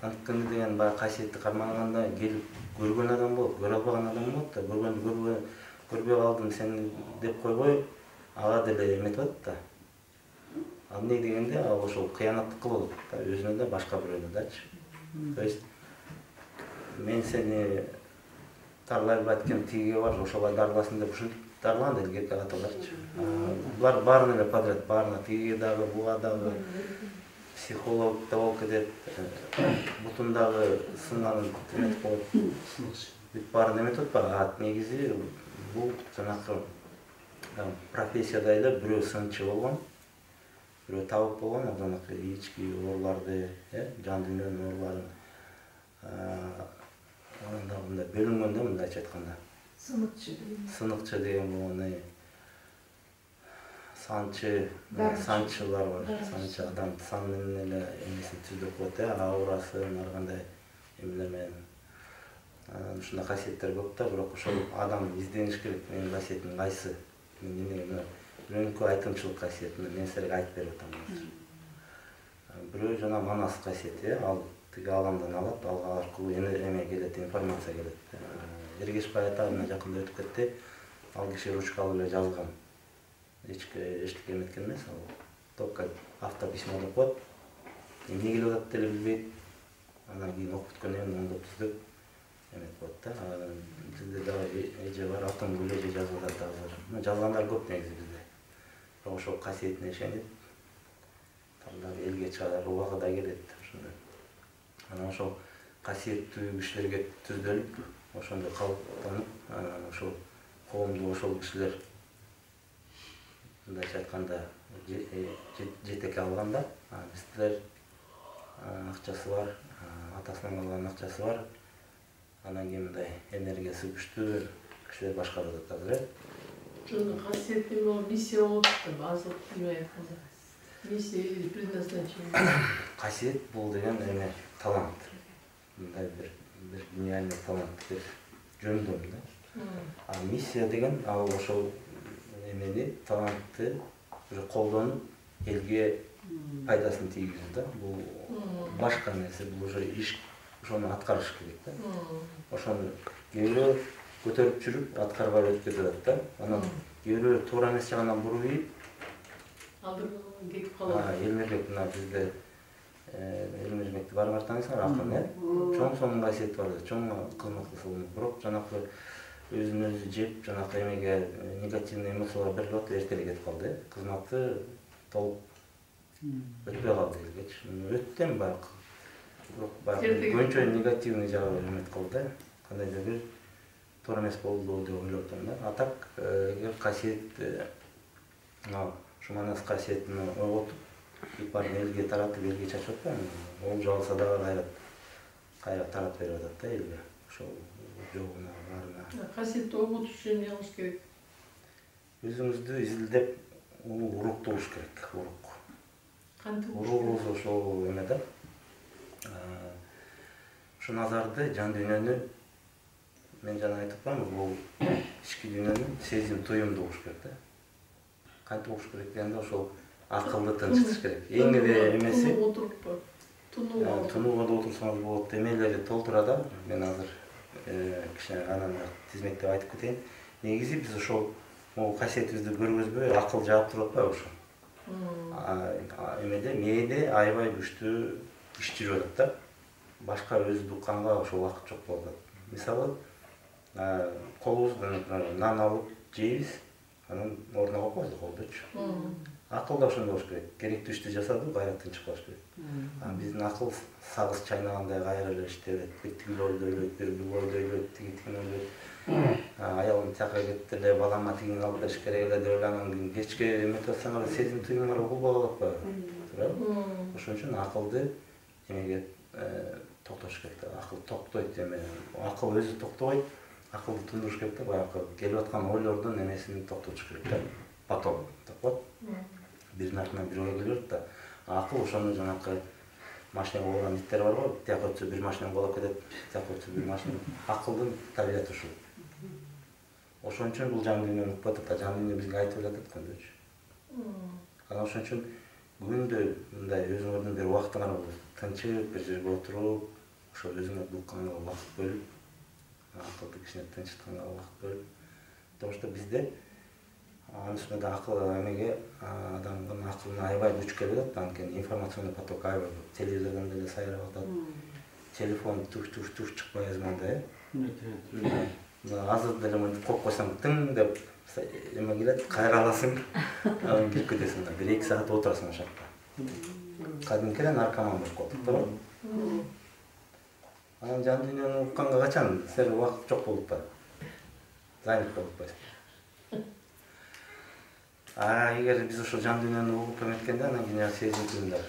анткени деген баягы касиетти карманганда келип көргөн адам болот, көрө албаган адам болот да. Көргөндү көрбөй калдым сени деп койбой, ага деле эметип атат да. Ал эмне дегенде ал ошол кыянаттык кылып атат да, өзүнө да башка бирөөнө дачы. То есть мен сени тарлай баткен тиге бар, ошолай дарласын деп ушинтип дарлаган да элге аталарчы. Булар баарына эле подряд, баарына тиге дагы, буга дагы психолог да болуп кетет, бутун дагы сынганын эметип коет. Бүт баарын эметип атпайбы? Негизи бул жанакы профессияда эле бирөө сынчы болгон, бирөө табып болгон, жанакы ички ооруларды, жан дүйнөнүн ооруларын анан дагы мындай бөлүнгөн да, мындайча айтканда. Сыныкчы деген болгон санчылар бар. Санчы адам сан менен эле эмесин түздөп коет, аурасы, ар кандай эмелер менен. Ушундай касиеттер көп да, бирок ошол адам издениш керек. Менин касиетим кайсы? Бирөөнүкү айтымчылык касиет, мен силерге айтып берип атам. Бирөө жана манас касиети, ал тиги адамдан алат, ал аркылуу эме келет, информация келет. Эргешбай ата мына жакында өтүп кетти. Ал киши ручкалуу эле жазган. Эчтеке эметкен эмес, ал только автописьмо деп коет. Эмне келип атат деле билбейт. Анан кийин окуп бүткөндөн кийин оңдоп түздөп эметип коет да. Бизде дагы эже бар, автомобиль эже жазып атат азыр. Жазгандар көп негизи бизде. Бирок ошол касиетине ишенип, тандап элге чыгар, убагы да келет ошондой. Анан ошол касиеттүү кишилерге түздөлүп, ошондой калыптанып, ошол коомду ошол кишилер мындайча айтканда жетекке алганда, биздер акчасы бар, атасынан алган акчасы бар, анан кийин мындай энергиясы күчтүү кишилер башкарып атат азыр. Ошонун касиети могу миссия болуп атат, азыр эме айтканда. Миссия или предназначение. Касиет бул деген эме талант. Мындай бир гениальный талант деп жөндөм да. А миссия деген ал ошол эмени, талантты уже колдонуп элге пайдасын тийгизүү да. Бул башка нерсе, бул уже иш, ошону аткарыш керек да. Ошону кээ көтөрүп жүрүп аткарбай өтүп кетип атат да. Анан кээ туура эмес жагынан буруп ийип алдырып кетип калат. Элмирбек мына бизде Элмирбекти барып таңсаңар акын, чоң сонун касиети бар, чоң кызмат кылсын. Бирок жанакы өзүн өзү жеп, жанакы эмеге негативный эмоциялар берилип атып, эртелик кетип калды. Кызматы толук өтпөй калды элгечи. Өттүм баягы. Бирок баягы көңчө негативный жагы эмет калды. Кандайдыр бир туура эмес болду деп ойлоп атам да. А так эгер касиет ушу манас касиетин ойготуп, баарын элге таратып, элге чачып атпайбы? Ол жалса дагы кайра таратып берип атат да элге. Ошол жогуна баарына. Касиетти ойготуш үчүн эмне кылыш керек? Өзүңүздү изилдеп, урукту болуш керек, урук. Кантип Уругубуз ошол эме да. Ушу назарды, жан дүйнөнү, мен жана айтып атпаймынбы, бул ички дүйнөнү сезим, туюмду болуш керек да. Кантип болуш керек дегенде ошол акылды тынчытыш керек. Эң эле эмеси тунууга да отурсаңыз болот, эмелери толтура да. Мен азыр кичине анан тизмектеп айтып кетейин. Негизи биз ошол касиетибизди көргөзбөй, акыл жаап туруп атпайбы ошо. Эмеде мээде аябай күчтүү иш жүрүп атат да. Башка өзү укканга ошол убакыт жок болуп атат. Мисалы, колубуздан нан алып жейбиз, анан ордуна коюп коебуз колдучу. Акыл да ошондой болуш керек. Керектүү ишти жасады, кайраттан чыкпаш керек. Биздин акыл сагыз чайнагандай кайра эле иштебейт. Тиги ойду ойлойт, бир бул ойду ойлойт, тигини ойлойт. Аялым тияка кетти эле, балама тигини алып бериш керек эле деп анан кечке эметип атсаңар сезим туюңар угулбай калып калат. Туурабы? Ошон үчүн акылды эмеге токтош керек да. Акыл токтойт эме. Акыл өзү токтобойт. Акылды тундуруш керек да, баягы келип аткан ойлордун эмесин токтотуш керек да. Потом, так вот. Биринин артынан бирөө келип да. Акыл ошону жанакы машина болгон иттер бар го, тияка өтсө бир машина болуп кетет, тияка өтсө бир машина. Акылдын табияты ушул. Ошон үчүн бул жан дүйнөнү укпай атат, жан дүйнө бизге айтып жатат күндүчү. Анан ошон үчүн күндө мындай өзүңөрдүн бир убактыңар болот. Тынчып бир жерге отуруп, ошо өзүңөрдү укканга убакыт бөлүп, акылды кичине тынчытканга убакыт бөлүп. Потому что бизде анын үстүнө да акыл эмеге адамдын акылына аябай күч келип атат, анткени информационный поток аябай көп. Телевизордон деле сайрап атат. Телефон туш чыкпай азманда, азыр деле мынтип коюп койсоң тың деп эме келет, кайра аласың, анан кирип кетесиң да, 1-2 саат отурасың ошол жакта. Кадимки эле наркоман болуп калдык, туура? Анан жан дүйнөнү укканга качан сен убакыт жок болуп барат. Занят болуп каласың. Эгер биз ошо жан дүйнөнү угуп эметкенде, анан кийин сезим туюңдар.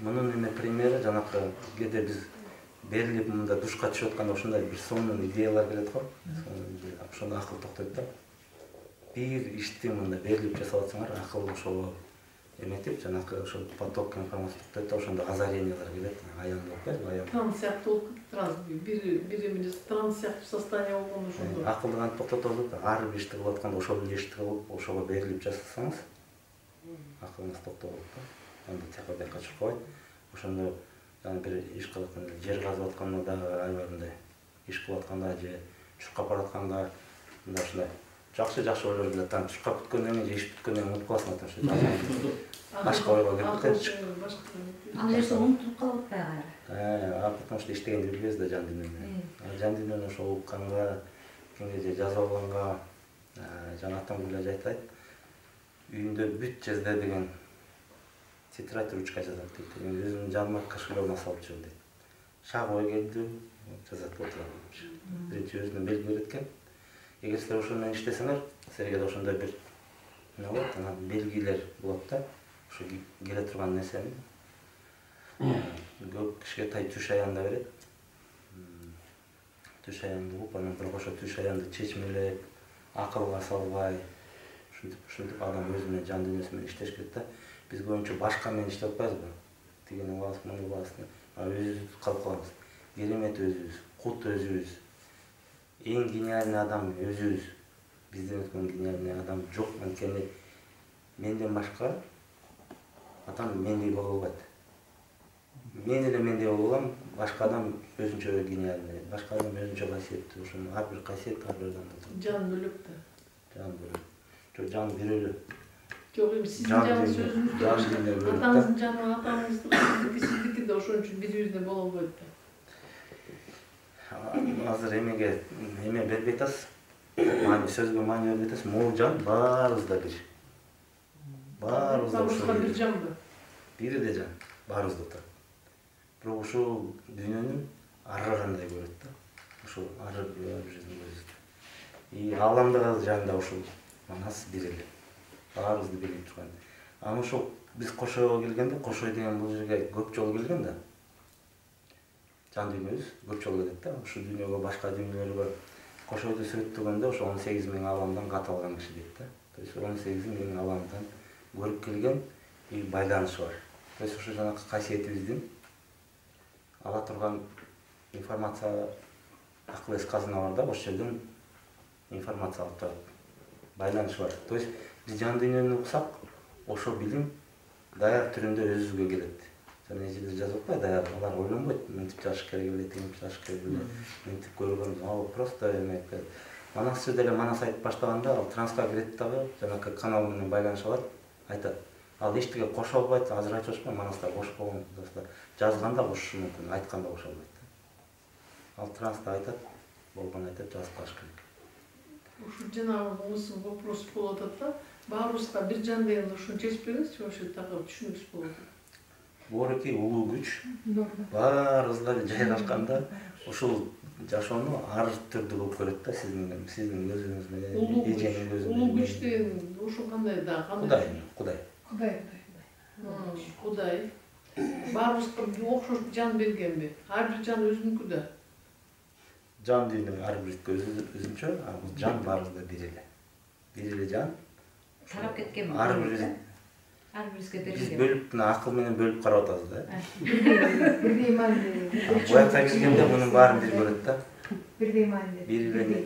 Мунун эме примери жанакы кээде биз берилип мында душка түшүп атканда ошондой бир сонун идеялар келет го. Ошондо акыл токтойт да. Бир ишти мында берилип жасап атсаңар, акыл ошого эметип, жанакы ошол поток информация токтойт да, ошондо озарениялар келет. Аян болуп калат, аян. Транс сыяктуу болуп кетти, транс. Бир эме транс сыяктуу состояние болгон ошондо. Акылды кантип токтотот? Ар бир ишти кылып атканда ошол эле ишти кылып, ошого берилип жасасаңыз, акылыңыз токтоп калат. Анда тияка бияка чуркабайт. Ошондо бир иш кылып атканда, жер казып атканда да аябай мындай иш кылып атканда же чуркап баратканда мындай ушундай жакшы ойлор келет. Аны чуркап бүткөндөн кийин же иш бүткөндөн кийин унутуп каласың ошо. Башка ойго келип кетет. Ал нерсе унутулуп калып атпайбы? Потому что иштегенди билбейбиз да жан дүйнөнү. Жан дүйнөнү ошо укканга, кимге же жазып алганга, жана атам эле айтат. Үйүндө бүт жазда деген тетрадь ручка жазат дейт. Өзүмдүн жаныма кошелегиме салып жүрөм дейт. Шаг ой келди, жазат отурам. Биринчи өзүнө белги берет экен. Эгер силер ошол менен иштесеңер, силерге да ошондой бир эме болот, анан белгилер болот да. Ошо келе турган нерсени көп кишиге тай түш аянда берет. Түш аянды угуп, анан бирок ошо түш аянды чечмелеп, акылга салбай, ушинтип адам өзү менен жан дүйнөсү менен иштеш керек да. Биз көбүнчө башка менен иштеп атпайбызбы? Тигини кылабыз, муну кылабыз. Өзүбүз калып калабыз. Керемет өзүбүз, кут өзүбүз. Эң гениальный адам өзүбүз. Бизден өткөн гениальный адам жок, анткени менден башка адам мендей боло албайт. Мен эле мендей боло алам, башка адам өзүнчө гениальный, башка адам өзүнчө касиеттүү. Ошону ар бир касиет ар бир адамда. Жан бөлөк да. Жан бөлөк. Жок, жан бирөөлө. Жок, эми сиздин жаныңыз өзүңүздө. Атаңыздын жаны атаңыздыкы, сиздики да ошон үчүн бири-бирине боло албайт да. Азыр эмеге эме бербей атасыз. Сөзгө маани бербей атасыз. Могул жан баарыбызда бир. Баарыбызда ошол бир жанбы? Бириде жан, баарыбызда турат. Бирок ушул дүйнөнү ары кандай көрөт да. Ушул ары бир жерден көрөт. Ааламдагы жан да ушул манас бир эле. Баарыбызды белгилеп турган. Анан ошол биз Кошойго келгенде, Кошой деген бул жерге көп жолу келген да. Жан дүйнөбүз көп жолу келет да. Ушул дүйнөгө, башка дүйнөлөргө Кошойду сүрөттөгөндө ошо 18.000 аламдан каталган киши дейт да. То есть 18.000 аламдан көрүп келген и байланышы бар. То есть ошо жанакы касиетибиздин ала турган информация, акыл эс казына бар да, ошол жерден информация алып турат. Байланышы бар. То есть биз жан дүйнөнү уксак, ошо билим даяр түрүндө өзүбүзгө келет. Жана эжелер жазып атпайбы, даяр алар ойлонбойт, мынтип жашаш керек эле, тигинтип жашаш керек эле, мынтип көргөн, ал просто эме. Манас деле манас айтып баштаганда, ал транска кирет дагы, жанакы канал менен байланыш алат, айтат. Ал эчтеге кошо албайт, азыр айтып атпайбы, манаста кош болгон, жазганда кошушу мүмкүн, айтканда кошо албайт. Ал транста айтат, болгон айтат, жазып калыш керек. Ушул жанагы мусул вопрос болуп атат да. Баарыбызга бир жан дегенде ушуну чечип бериңизчи, ошо такыр түшүнүксүз болуп атат. Бореки улуу күч баарыбызга жайгашканда ушул жашоону ар түрдүү кылып көрөт да, сиздин өзүңүз менен, эжеңиз өзү менен. Улуу күч деген ушул кандай да, Кудай. Кудай. Баарыбызга окшош жан бергенби? Ар бир жан өзүнүкү да. Жан дүйнөнүн ар бирке өзүнчө, а бул жан баарыбызда бир эле. Бир эле жан. Тарап кеткен Ар бирибизге берилген. биз бөлүп мына акыл менен бөлүп карап атабыз да. Бирдей маанилүү. Буякка келгенде мунун баарын бир көрөт да. Бирдей маанилүү. Бир эле.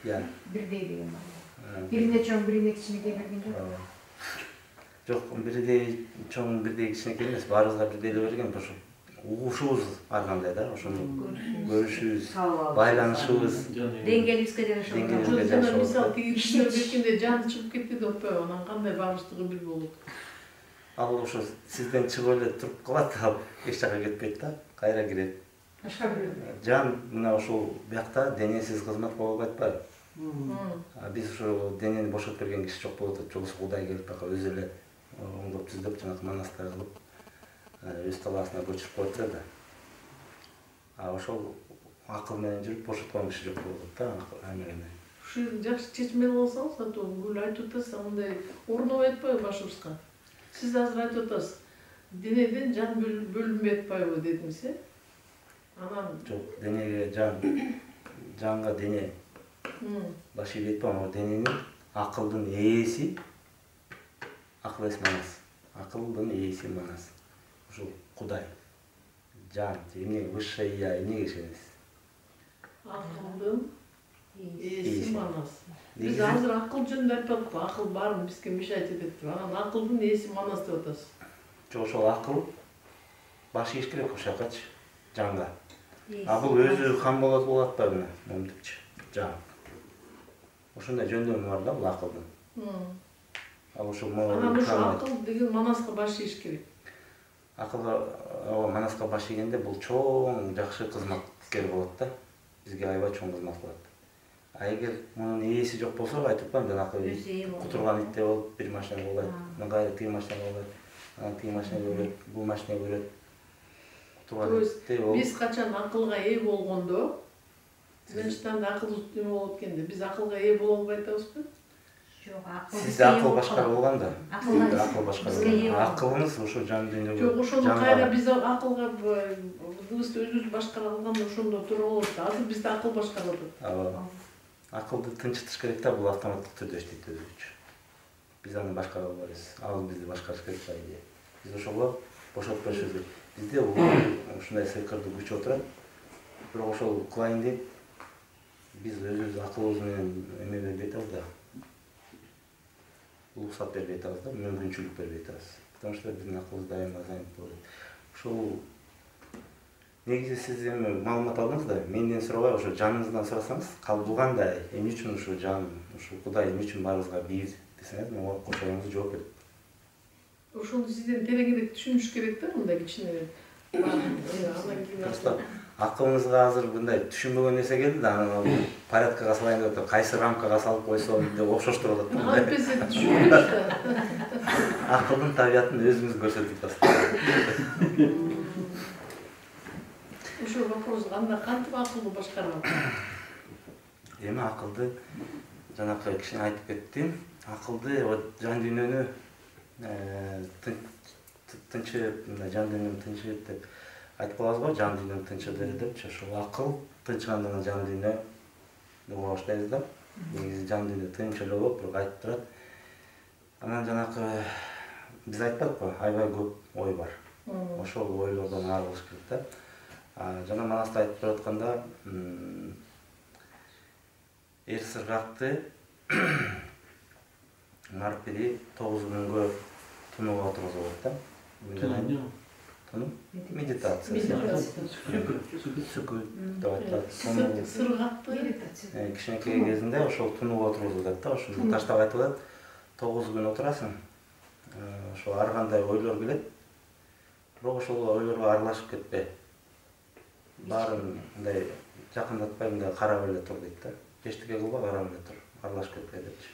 Я. Бирдей деген маани. Бирине чоң, бирине кичинекей бергенде. Жок, бирдей чоң, бирдей кичинекей эмес, баарыбызга бирдей эле берген, ошо угушубуз ар кандай да, ошону көрүшүбүз, байланышыбыз, Деңгээлибизге жараша. Жана мисалы тиги кишине бергенде жаны чыгып кетти деп атпайбы, анан кандай баарыбыздыгы бир болот. ал ошо сизден чыгып эле туруп калат, ал эч жака кетпейт да, кайра кирет. Башка бирөө. Жан мына ушул биякта денесиз кызмат кыла албайт атпайбы? Биз ошо денени бошотуп берген киши жок болуп атат, жолсу Кудай келип бияка өзү эле оңдоп түздөп, жанагы манастар кылып өз талаасына көчүрүп коет да. А ошол акыл менен жүрүп бошоткон киши жок болуп атат да, аймегенде. Ушул жакшы чечмел болсоңуз, атуу гүл айтып атасыз, андай орнобой атпайбы башыбызга? Сиз азыр айтып атасыз, денеден жан бөлүнбөй атпайбы дедиңиз, э? Анан Жок, денеге жанга дене баш ийбейт атпайбы, дененин акылдын ээси, акыл эс манас. Акылдын ээси манас. Ушул Кудай, жан, эмнеге высшая я, эмнеге ишенесиз? акылдын ээси манас. Биз азыр акыл жөнүндө айтпадыкпы? Акыл баарын бизге мешать этет деп. Анан акылдын ээси манас деп атасыз. Жок, ошол акыл баш ийиш керек ошол жакачы, жанга. А бул өзү кам болот атпайбы, момтупчу, жан. Ошондой жөндөмү бар да бул акылдын. Ал ошол Анан ошол акыл деген манаска баш ийиш керек. Акылга, манаска баш ийгенде бул чоң жакшы кызматкер болот да. Бизге аябай чоң кызмат кылат. А эгер мунун ээси жок болсо, айтып атпаймынбы, жанакы кутурган итте болуп, бир машина кылат, анан кайра тиги машина кылат, анан тиги машина көрөт, бул машина көрөт. То есть биз качан акылга ээ болгондо, мынчтан да акыл неме болот экенде, биз акылга ээ боло албай атабызбы? Жок, акыл. Сизде акыл башкара болгон да. Акыл башкара. Акылыңыз ошо жан дүйнөгө. Жок, ошону кайра биз акылга өзүбүз башкара алганда ошондо тура болот да. Азыр бизде акыл башкарып атат. Акылды тынчытыш керек да, бул автоматтык түрдө иштейт өзүнчө. Биз аны башкара албайбыз. Ал бизди башкарыш керек да идея. Биз ошого бошотуп беришибиз керек. Бизде ушундай сыйкырдуу күч отурат. Бирок ошол кылайын деп биз өзүбүз акылыбыз менен эме бербей атабыз да. Уруксат бербей атабыз да, мүмкүнчүлүк бербей атабыз. Потому что биздин акылыбыз дайыма занят болот. Ошол негизи сиз эми маалымат алдыңыз да, менден сурабай ошо жаныңыздан сурасаңыз, бул кандай, эмне үчүн ушу жан, ушу Кудай эмне үчүн баарыбызга бир десеңиз, мен кошоюңуз жооп берет. Ошону сизден тереңирээк түшүнүш керек да, мындай кичине. Анан Просто акылыңызга азыр мындай түшүнбөгөн нерсе келди да, анан ал порядкага салайын деп атып, кайсы рамкага салып койсом деп окшоштуруп атат да. Албетте түшүнбөйт да. Акылдын табиятын өзүңүз көрсөтүп атасыз. Ошол вопрос кантип акылды башкарат? Эми акылды жанакы кишине айтып кеттим. Акылды жан дүйнөнү тынчып, жан дүйнөнү тынчып деп айтып калабыз го, жан дүйнөнү тынчыды депчи. Ошол акыл тынчыганда жан дүйнө уга баштайбыз да. Негизи жан дүйнө тынч эле болот, бирок айтып турат. Анан жанакы биз айтпадыкпы, аябай көп ой бар. Ошол ойлордон арылыш керек да. Жана манаста айтып атканда, эр сыргакты Марпири 9 күнгө тунууга отургузулат да. Туну? Медитация. Сүкүт деп айтылат. Сыргакты кичинекей кезинде ошол тунууга отургузулат да. Ошону таштап айтып атат. 9 күн отурасың. Ошол ар кандай ойлор келет. Бирок ошол ойлорго аралашып кетпе. Баарын мындай жакындатпай, мындай карап эле тур дейт да. Эчтеке кылба, карап эле тур. аралашып кетпей депчи.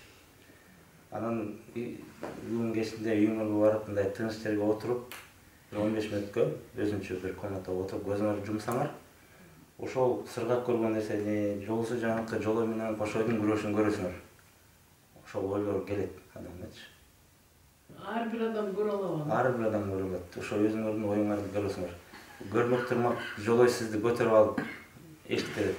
Анан күн кечинде үйүңөргө барып мындай тыныч жерге отуруп 15 мүнөткө өзүнчө бир комнатага отуруп көзүңөрдү жумсаңар, ошол сыргап көргөн нерсени жолсу жанакы жолу менен кошойдун күрөшүн көрөсүңөр. Ошол ойлор келет адамгачы. Ар бир адам көрө алат. Ар бир адам көрө алат. Ошо өзүңөрдүн оюңарды көрөсүңөр. Көрмөк турмак жолой сизди көтөрүп алып эшикте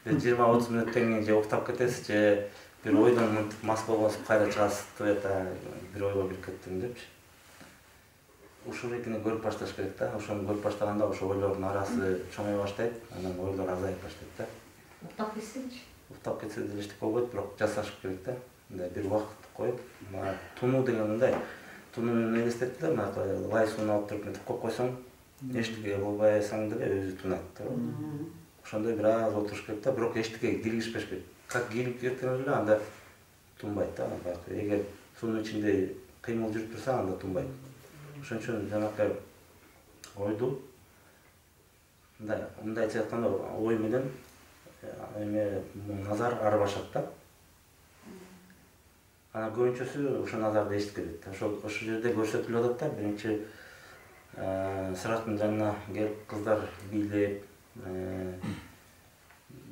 бир 20-30 мүнөттөн кийин же уктап кетесиз, же bir oydan mas болбосуп кайра чыгасыз, бир ойго кирип кеттим депчи. Ушул экини көрүп башташ керек да. Ошону көрүп баштаганда ошо ойлордун арасы чоңой баштайт, анан ойлор азайып баштайт да. Уктап кетсеңчи? Уктап кетсе деле эчтеке болбойт, бирок жасашып керек да. Мындай бир убакыт коюп, тунуу деген мындай. Тунуу менен элестетти да, лай сууну алып туруп мынтип коюп койсоң, эчтеке болбайсаң деле өзү тунат, туура. Ошондой бир аз отуруш керек да, бирок эчтекеге киргизбеш керек. Как кирип кеткен эле анда тунбайт да. Эгер суунун ичинде кыймыл жүрүп турса, анда тунбайт. Ошон үчүн жанакы ойду мындай айтканда ой менен назар арбашат да. Анан көбүнчөсү ошо назарды эчиткилет. Ошол жерде көрсөтүлүп атат да, биринчи сырактын жанына келип кыздар бийлеп,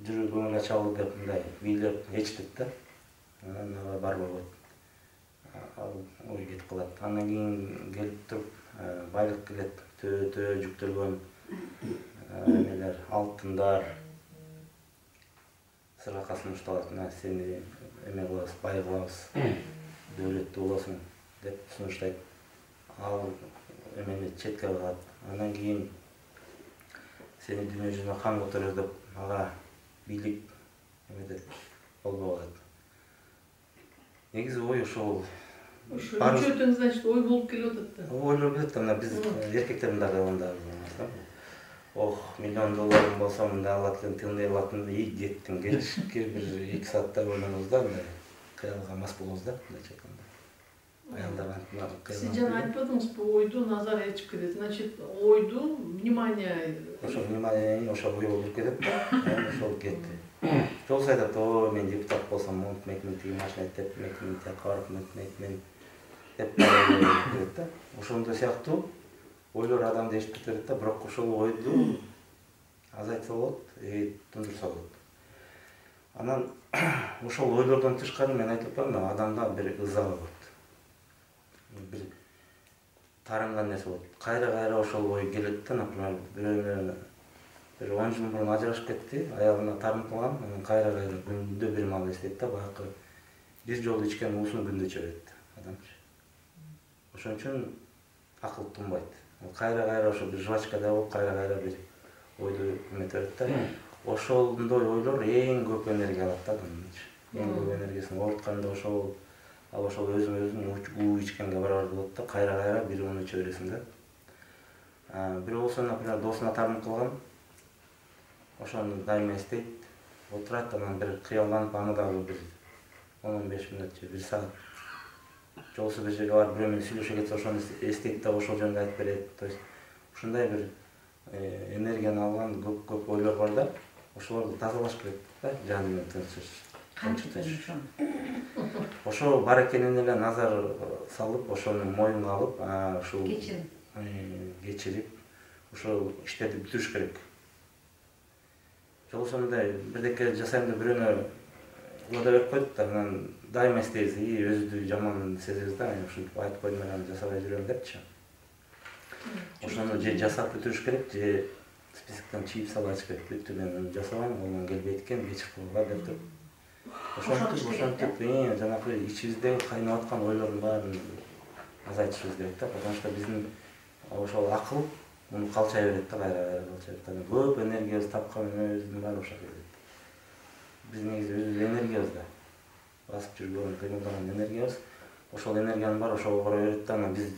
жүрүү көңүл ачалы деп мындай бийлеп эчтет да. Анан ага бар болбойт. Ал ой кетип калат. Андан кийин келип туруп байлык келет, төө жүктөлгөн эмелер, алтындар сыргакасын ушталат. Сени эме кылабыз, бай кылабыз, дөөлөттүү болосуң деп сунуштайт. Ал эмени четке кагат. Андан кийин сени дүйнө жүзүнө хан көтөрөбүз деп ага бийлик эмедеп болбой калат. Негизи ой ошол Үчөөтөң, значит, ой болуп келип атат да. Ойлор келет да, биз эркектердин дагы анда ох, $1 миллион болсо мындай алат элем, тындай алатым, кеттим, кечки бир 2 саатта ойлонобуз да, мындай кыялга мас болобуз да, мындайча айтканда. Аялдар Сиз жана айтпадыңызбы, ойду назар ээрчип кетет. Значит, ойду внимание. Ошо внимание, ошо ойго кирип кетет да, ошол кетти. Жолсу айтат, мен депутат болсом, мен тиги машина айтып, мен тияка барып, мен деп кетет да. Ошондой сыяктуу ойлор адамды эчип кетет да, бирок ошол ойду азайтса болот, тундурса болот. Анан ошол ойлордон тышкары мен айтып атпаймынбы, адамда бир ыза болот. Бир тарынган нерсе болот. Кайра ошол ой келет да, например, бирөөнө бир 10 жыл мурун ажырашып кетти, аягына тарынып калган, анан кайра күндө бир маал эстейт да, баягы бир жолу ичкен уусун күндө иче берет адамчы. Ошон үчүн акыл тунбайт. Кайра ошо бир жвачкадай болуп, кайра бир ойду эметип берет да. Ошондой ойлор эң көп энергия алат да адамдын. Эң көп энергиясын оортканда ошол, ал ошол өзүң уу ичкенге барабар болот да, кайра бир уну иче бересиң да. Бирөө болсо, например, досуна тарынып калган, ошону дайыма эстейт, отурат, анан бир кыялданып, аны дагы бир 10-15 мүнөт же 1 саат жолсу бир жерге барып бирөө менен сүйлөшө кетсе, ошону эстейт да, ошол жөнүндө айтып берет. То есть ушундай бир энергияны алган көп ойлор бар да, ошолорду тазалаш керек да, жан менен тынчтырыш. Ошо бар экенин эле назар салып, ошону моюнга алып, ушул кечирип, ошол иштерди бүтүрүш керек. Жолсу мындай бирдеке жасайм деп бирөөнө угада берип коет да, анан дайыма эстейбиз, өзүбүздү жаман сезебиз да, ушинтип айтып койдум эле, жасабай жүрөм депчи. Ошону же жасап бүтүрүш керек, же списоктон чийип салып айтыш керек. Бүттү, мен жасабайм, колуман келбейт экен, кечирип койгула деп туруп. Ошентип жанакы ичибиздеги кайнап аткан ойлордун баарын азайтышыбыз керек да, потому что биздин ошол акыл муну калчай берет да, кайра калчай берет. Көп энергиябызды тапкан өзүнүн баары ошо келет. Биз негизи өзүбүз энергиябыз да. Басып жүргөн, кыймылдаган энергиябыз. Ошол энергиянын баары ошого кара берет да, анан биз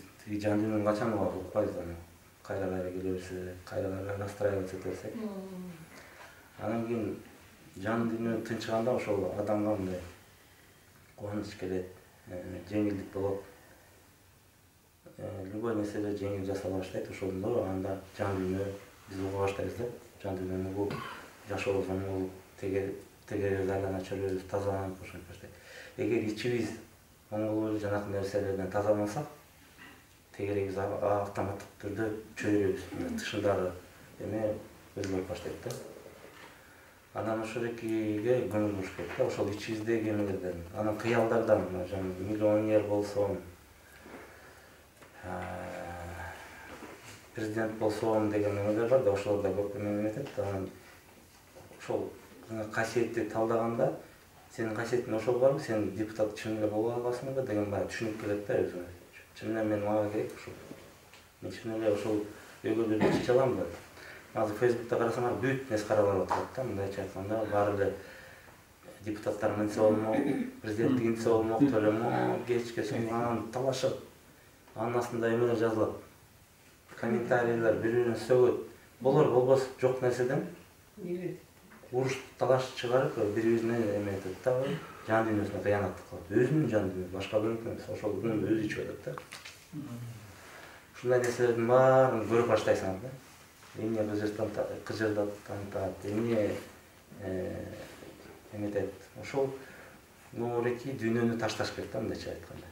жан дүйнөнүн качан укпайбыз аны. Кайра келе берсе, кайра настраиваться ете берсек. Анан кийин жан дүйнө тынчыганда ошол адамга мындай кубаныч келет, жеңилдик болот. Любой нерселер жеңил жасала баштайт, ошондо анда жан дүйнө биз уга баштайбыз да. Жан дүйнөнү угуп, жашообуздун угуп, теге тегеребиз айлана чөлөбүз тазаланып ошентип баштайт. Эгер ичибиз оңголуу жанакы нерселерден тазаламасак, тегерегибиз автоматтык түрдө чөйрөбүз, тышындагы эме өзгөрүп баштайт да. Анан ошолокиге көңүл буруш керек да, ошол ичибиздеги эмелерден, анан кыялдардан, миллионер болсом, президент болсом деген эмелер бар да, ошолорда көп эме этет. Анан ошол касиетти талдаганда, сенин касиетиң ошол барбы, сен депутат чын эле боло аласыңбы деген баягы түшүнүк келет да өзүңө. Чын эле мага керек ушул. Мен чын эле ошол өйгөлөрдү чече аламбы? Азыр Facebook'та карасаңар бүт нерсе каралып атат да, мындайча айтканда, баары эле депутаттар мынтсе болмок, президенттик интсе болмок, төлөмөк, кечке анан талашат. Анын астында эмелер жазылат. Комментарийлер бири-бирин сөгөт. Болор болбос жок нерседен уруш талаш чыгарып, бири-бирине эме этет да, жан дүйнөсүнө кыянаттык кылат. Өзүнүн жан дүйнөсү, башка бирөөнүкү эмес, ошолдун өзү ичип атат да. Ушундай нерселердин баарын көрүп баштайсың да. Эмне кыжырдатат, эмне эметет. Ошол нуреки дүйнөнү ташташ керек да, мындайча айтканда.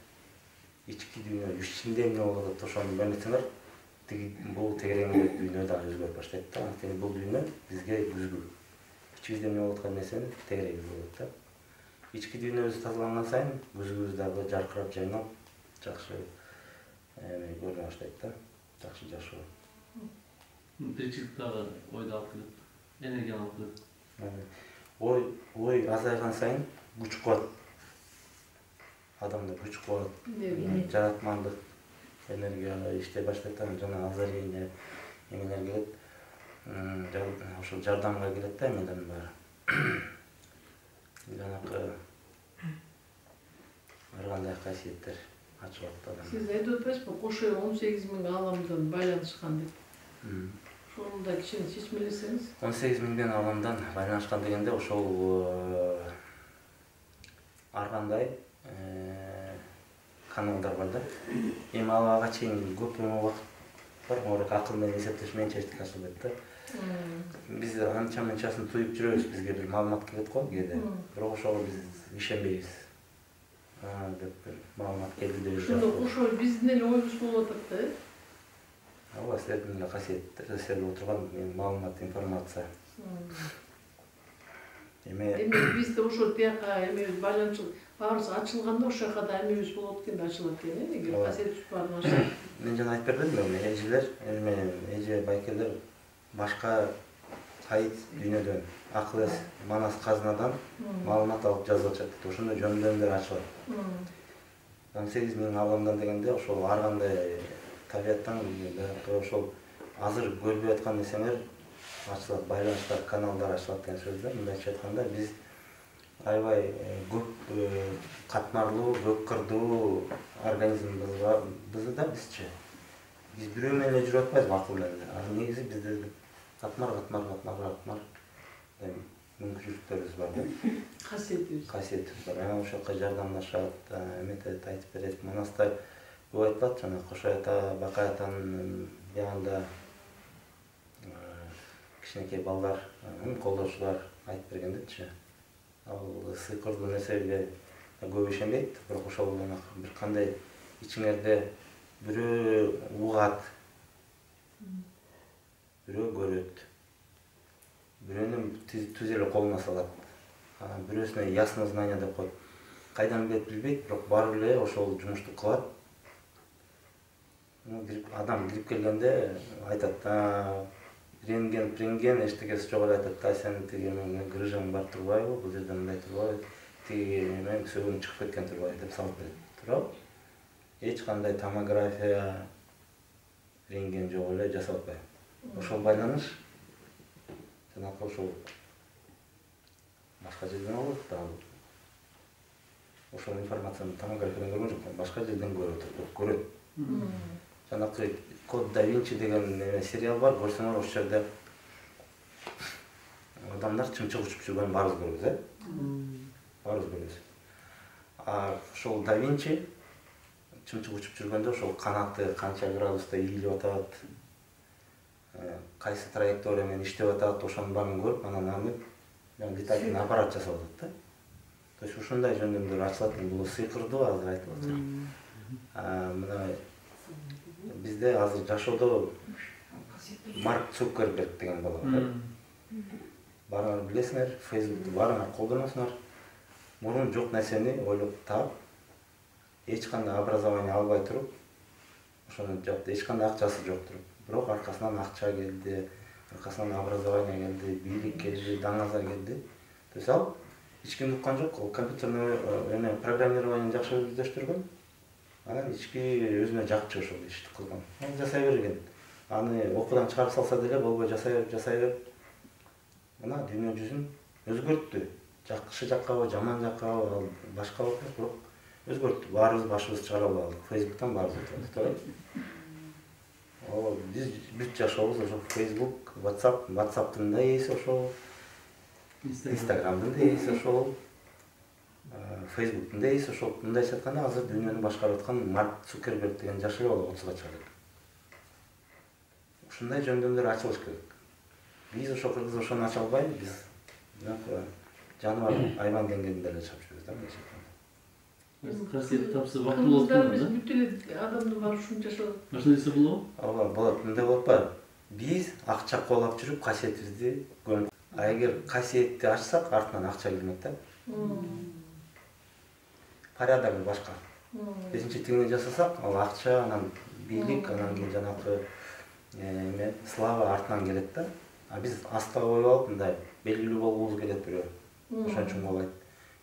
Ички дүйнө, ичинде эмне болуп атат, ошону билсеңер, бул тегереңдеги дүйнө да өзгөрүп баштайт да. Анткени бул дүйнө бизге күзгү. Ичибизде эмне болуп аткан нерсени тегерегибиз болот да. Ички дүйнөбүз тазаланган сайын көзүбүз дагы жаркырап, жайнап, жакшы эме көрүнө баштайт да. Жакшы жашоо. Тиричилик дагы ойду алып келет, энергияны алып келет. Ой азайган сайын күч кубат. Адамда күч кубат, жаратмандык энергия иштей баштайт, жана озарение эмелер келет. Ошол жардамга келет да эмеден баары. Жанакы ар кандай касиеттер ачылат адамда. Сиз айтып атпайсызбы, кошо 18.000 ааламдан байланышкан деп. Ошону да кичине чечмелесеңиз. 18.000 ааламдан байланышкан дегенде ошол ар кандай каналдар бар да. Эми ага чейин көп убакыт бар, морек акыл менен эсептеш менен чечтик ашылбайт да. Биз анча-мынчасын туюп жүрөбүз, бизге бир маалымат келет го кээде. Бирок ошого биз ишенбейбиз. Деп маалымат келди деп. Ошондо ошо биздин эле оюбуз болуп атат да. Ооба, силердин эле касиеттер, силерде отурган маалымат, информация. Демек бизде ошо тияка эмебиз байланышып, баарыбыз ачылганда ошол жака да эмебиз болот экен да, ачылат экен, эгер касиетибиз баарын ачса. Мен жана айтып бердимби, эжелер, эже байкелер башка кайыт дүйнөдөн, акыл эс, манас казынадан маалымат алып жазып атышат. Ошондо жөндөмдөр ачылат. 18.000 ааламдан дегенде ошол ар кандай табияттан ошол азыр көрбөй аткан нерсеңер ачылат, байланыштар, каналдар ачылат деген сөз да. Мындайча айтканда, биз аябай көп катмарлуу, көп кырдуу организмбиз да бизчи. Биз бирөө менен эле жүрүп атпайбыз акыл менен. Ал негизи бизде катмар мүмкүнчүлүктөрүбүз бар да. Касиетибиз бар. Ошол жака жардамдашат, эметет, айтып берет. Манаста көп айтылат, жана Кошой ата, Бакай атанын ягында кичинекей балдар, колдоочулар айтып бергендечи. Ал сыйкырдуу нерсеге көп ишенбейт, бирок ошол бир кандай ичиңерде бирөө угат, бирөө көрөт, бирөөнү түз эле колуна салат, бирөөсүнө ясно знание деп коет. Кайдан билбейт, бирок барып эле ошол жумушту кылат. Адам кирип келгенде айтат, рентген, эчтекеси жок эле айтат, сенин тиги грыжаң бар турбайбы, бул жерде мындай турбайбы, тиги эме сөөгүң чыгып кеткен турбайбы деп салып берет. Туурабы? Эч кандай томография, рентген жок эле жасап атпайбы. Ошол байланыш жанакы ошол башка жерден алып дагы. Ошол информацияны томографиядан көргөн жок, башка жерден көрөт. Жанакы Код да Винчи деген сериал бар, көрсөңөр ошол жерде адамдар чымчык учуп жүргөнүн баарыбыз көрөбүз, баарыбыз көрөбүз. Ошол да Винчи чымчык учуп жүргөндө ошол канаты канча градуста ийилип атат, кайсы траектория менен иштеп атат, ошонун баарын көрүп, анан летательный аппарат жасап атат да. То есть ушундай жөндөмдөр ачылат. Бул сыйкырдуу азыр айтып атат. Мына бизде азыр жашоодо Марк Цукерберг деген бала бар. Баарыңар билесиңер, Facebook'tu баарыңар колдоносуңар. Мурун жок нерсени ойлоп таап, эч кандай образование албай туруп, ошону жапты, эч кандай акчасы жок туруп. Бирок аркасынан акча келди, аркасынан образование келди, бийлик келди, даңаза келди. То есть ал эч кимди уккан жок, ал компьютерный программированиени жакшы өздөштүргөн. Анан ички өзүнө жакчу ошол ишти кылган. Аны жасай берген. Аны окуудан чыгарып салса деле болбой жасай берип. Мына дүйнө жүзүн өзгөрттү. Жакшы жаккабы, жаман жаккабы, ал башка окуя, бирок өзгөрттү. Баарыбыз башыбызды чыгарып алдык. Facebook'тан баарыбыз өтөбүз. Биз бүт жашообуз ошо Facebook, WhatsApp'тын да ээси ошол, Instagram'дын да ээси ошол, Facebook'тун да ээси ошол. Мындайча айтканда азыр дүйнөнү башкарып аткан Марк Цукерберг деген жаш бала 30га чыгат. Ушундай жөндөмдөр ачылыш керек. Биз ошо кыргыз ошону ача албайбыз. Биз жаныбар айван деңгээлинде эле жашап жүрөбүз да мындайча айтканда. Касиет тапса бактылуу болот Биз бүт эле адамды бар ушунча жашоо. Ошондой десе болобу? Ооба, болот. Мындай болуп атпайбы? Биз акча колап жүрүп касиетибизди көмүп. Эгер касиетти ачсак, артынан акча келмек да. Порядок башка. Бизинче тигине жасасак, ал акча, анан бийлик, анан кийин жанагы слава артынан келет да. А биз астага коюп алып, мындай белгилүү болгубуз келет бирөө. Ошон үчүн болот.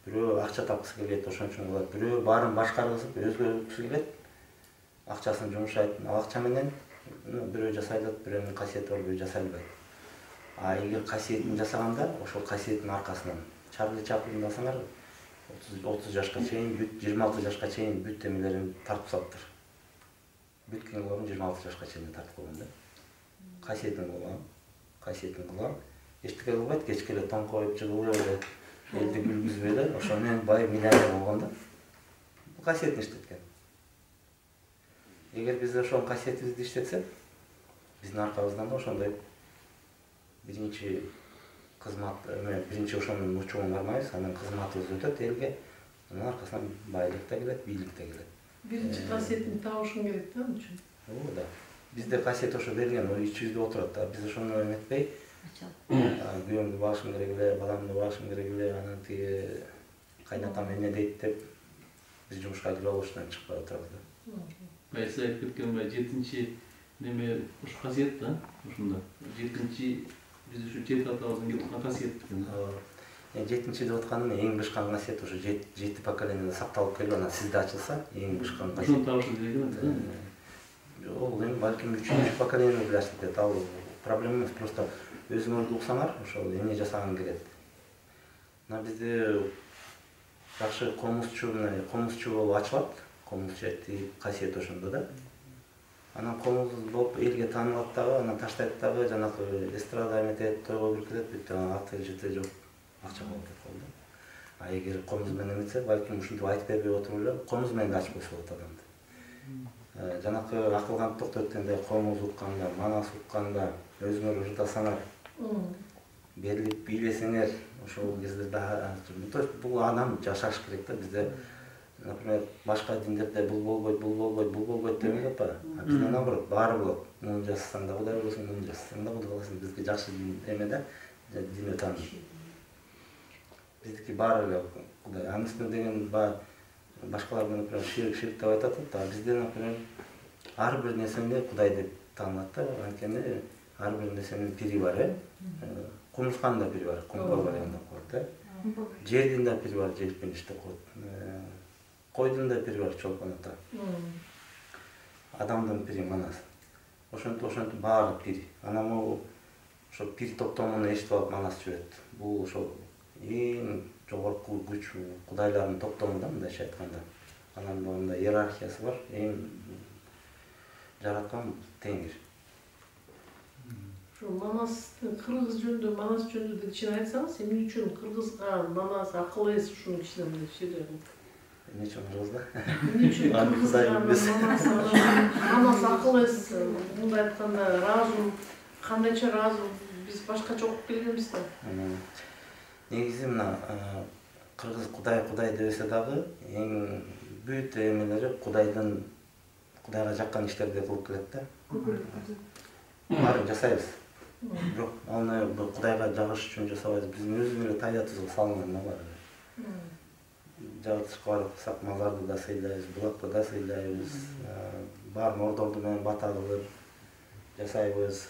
Бирөө акча тапкысы келет, ошон үчүн болот. Бирөө баарын башкаргысы, өзгөрткүсү келет. Акчасын жумшайт. Ал акча менен бирөө жасай алат, бирөөнүн касиети бар, бирөө жасай албайт. А эгер касиетин жасаганда, ошол касиеттин аркасынан Чарли Чаплин дасаңар 30 жашка чейин, 26 жашка чейин бүт эмелерин тартып салыптыр. Бүт кинолорун 26 жашка чейин тартып койгон да. Касиетин кылган. Эчтеке кылбайт, кечке эле тоң коюп жыгылып эле элди күлгүзбөй эле ошо менен бай миллионер болгон да. Бул касиетин иштеткен. Эгер биз ошол касиетибизди иштетсек, биздин аркабыздан да ошондой биринчи кызмат, биринчи ошонун учугун бармайбыз, анан кызматыбыз өтөт элге. Анын аркасынан байлык да келет, бийлик да келет. Биринчи касиетин табышың керек да, анын үчүн. Ооба. Бизде касиет ошо берилген, о ичибизде отурат да. Биз ошону эметпей, күйөөмдү багышым керек эле, баламды багышым керек эле, анан тиги кайнатам эмне дейт деп биз жумушка кирип алыштан чыкпай отурабыз да. Кайсы айтып кеткен бай 7-чи неме ушу касиет да, ушунда. 7-чи биз ушу чет атабыздан келип аткан касиет экен. 7-чи деп атканым эң бышкан касиет ушу 7 поколениеде сакталып келип, анан сизде ачылса эң бышкан касиет. Ошону табыш керек эмес. Ол эми балким 3-чү поколение биле ачылып кетет. Ал проблема эмес, просто өзүңөрдү уксаңар, ошол эмне жасаган келет. Мына бизде жакшы комузчу болуп ачылат. Комуз жети касиет ошондо да. Анан комуз болуп элге таанылат дагы, анан таштайт дагы, жанагы эстрада эметет, тойго киргизет, бүт аты жыты жок, акча калып кетет да. А эгер комуз менен эметсе, балким ушинтип айтып бербей отуруп эле комуз менен ачып койсо болот адамды. Жанагы акылган токто өткөндө комуз укканда, манас укканда өзүңөр ырдасаңар, берилип бийлесеңер, ошол кезде да бул адам жашаш керек да. Бизде, например, башка диндерде бул болбойт демек апа. А бизде наоборот, баары болот. Муну жасасаң да Кудай болосуң, муну жасасаң да Кудай болосуң. Бизге жакшы эме да, дин өтөм. Биздики баары эле Кудай. Анын үстүнө деген башкалар, например, ширк деп айтат да. Бизде, например, ар бир нерсени Кудай деп таанылат да. Анткени ар бир нерсенин пири бар, кумурсканын да пири бар, кумбалга деген деп коет да. Жердин да пири бар, желпиниш деп коет. Койдун да пири бар, чолпон ата. Адамдын пири манас. Ошентип баары пири. Анан ошо пир топтомуну эшитип алып манас жүрөт. Бул ошо эң жогорку күч Кудайлардын топтому да, мындайча айтканда. Анан мында иерархиясы бар, эң жараткан Теңир. Ошо манастын кыргыз жөнүндө, манас жөнүндө кичине айтсаңыз, эмне үчүн кыргызга манас акыл эс ушуну кичине мындай Эмне үчүн кыргызда? Эмне үчүн кыргызга манас акыл эс, мындай айтканда разум, кандайча разум, биз башкача окуп келгенбиз да. негизи мына кыргыз Кудай десе дагы эң бүт эмелери Кудайга жаккан иштерди кылып келет да. Баарын жасайбыз. Бирок аны Кудайга жагыш үчүн жасабайбыз. Биздин өзүбүз эле табиятыбызга салынган да баары. Жаратылышка барсак малдарды да сыйлайбыз, булакты да сыйлайбыз. Баарын ордорду менен бата кылып жасайбыз.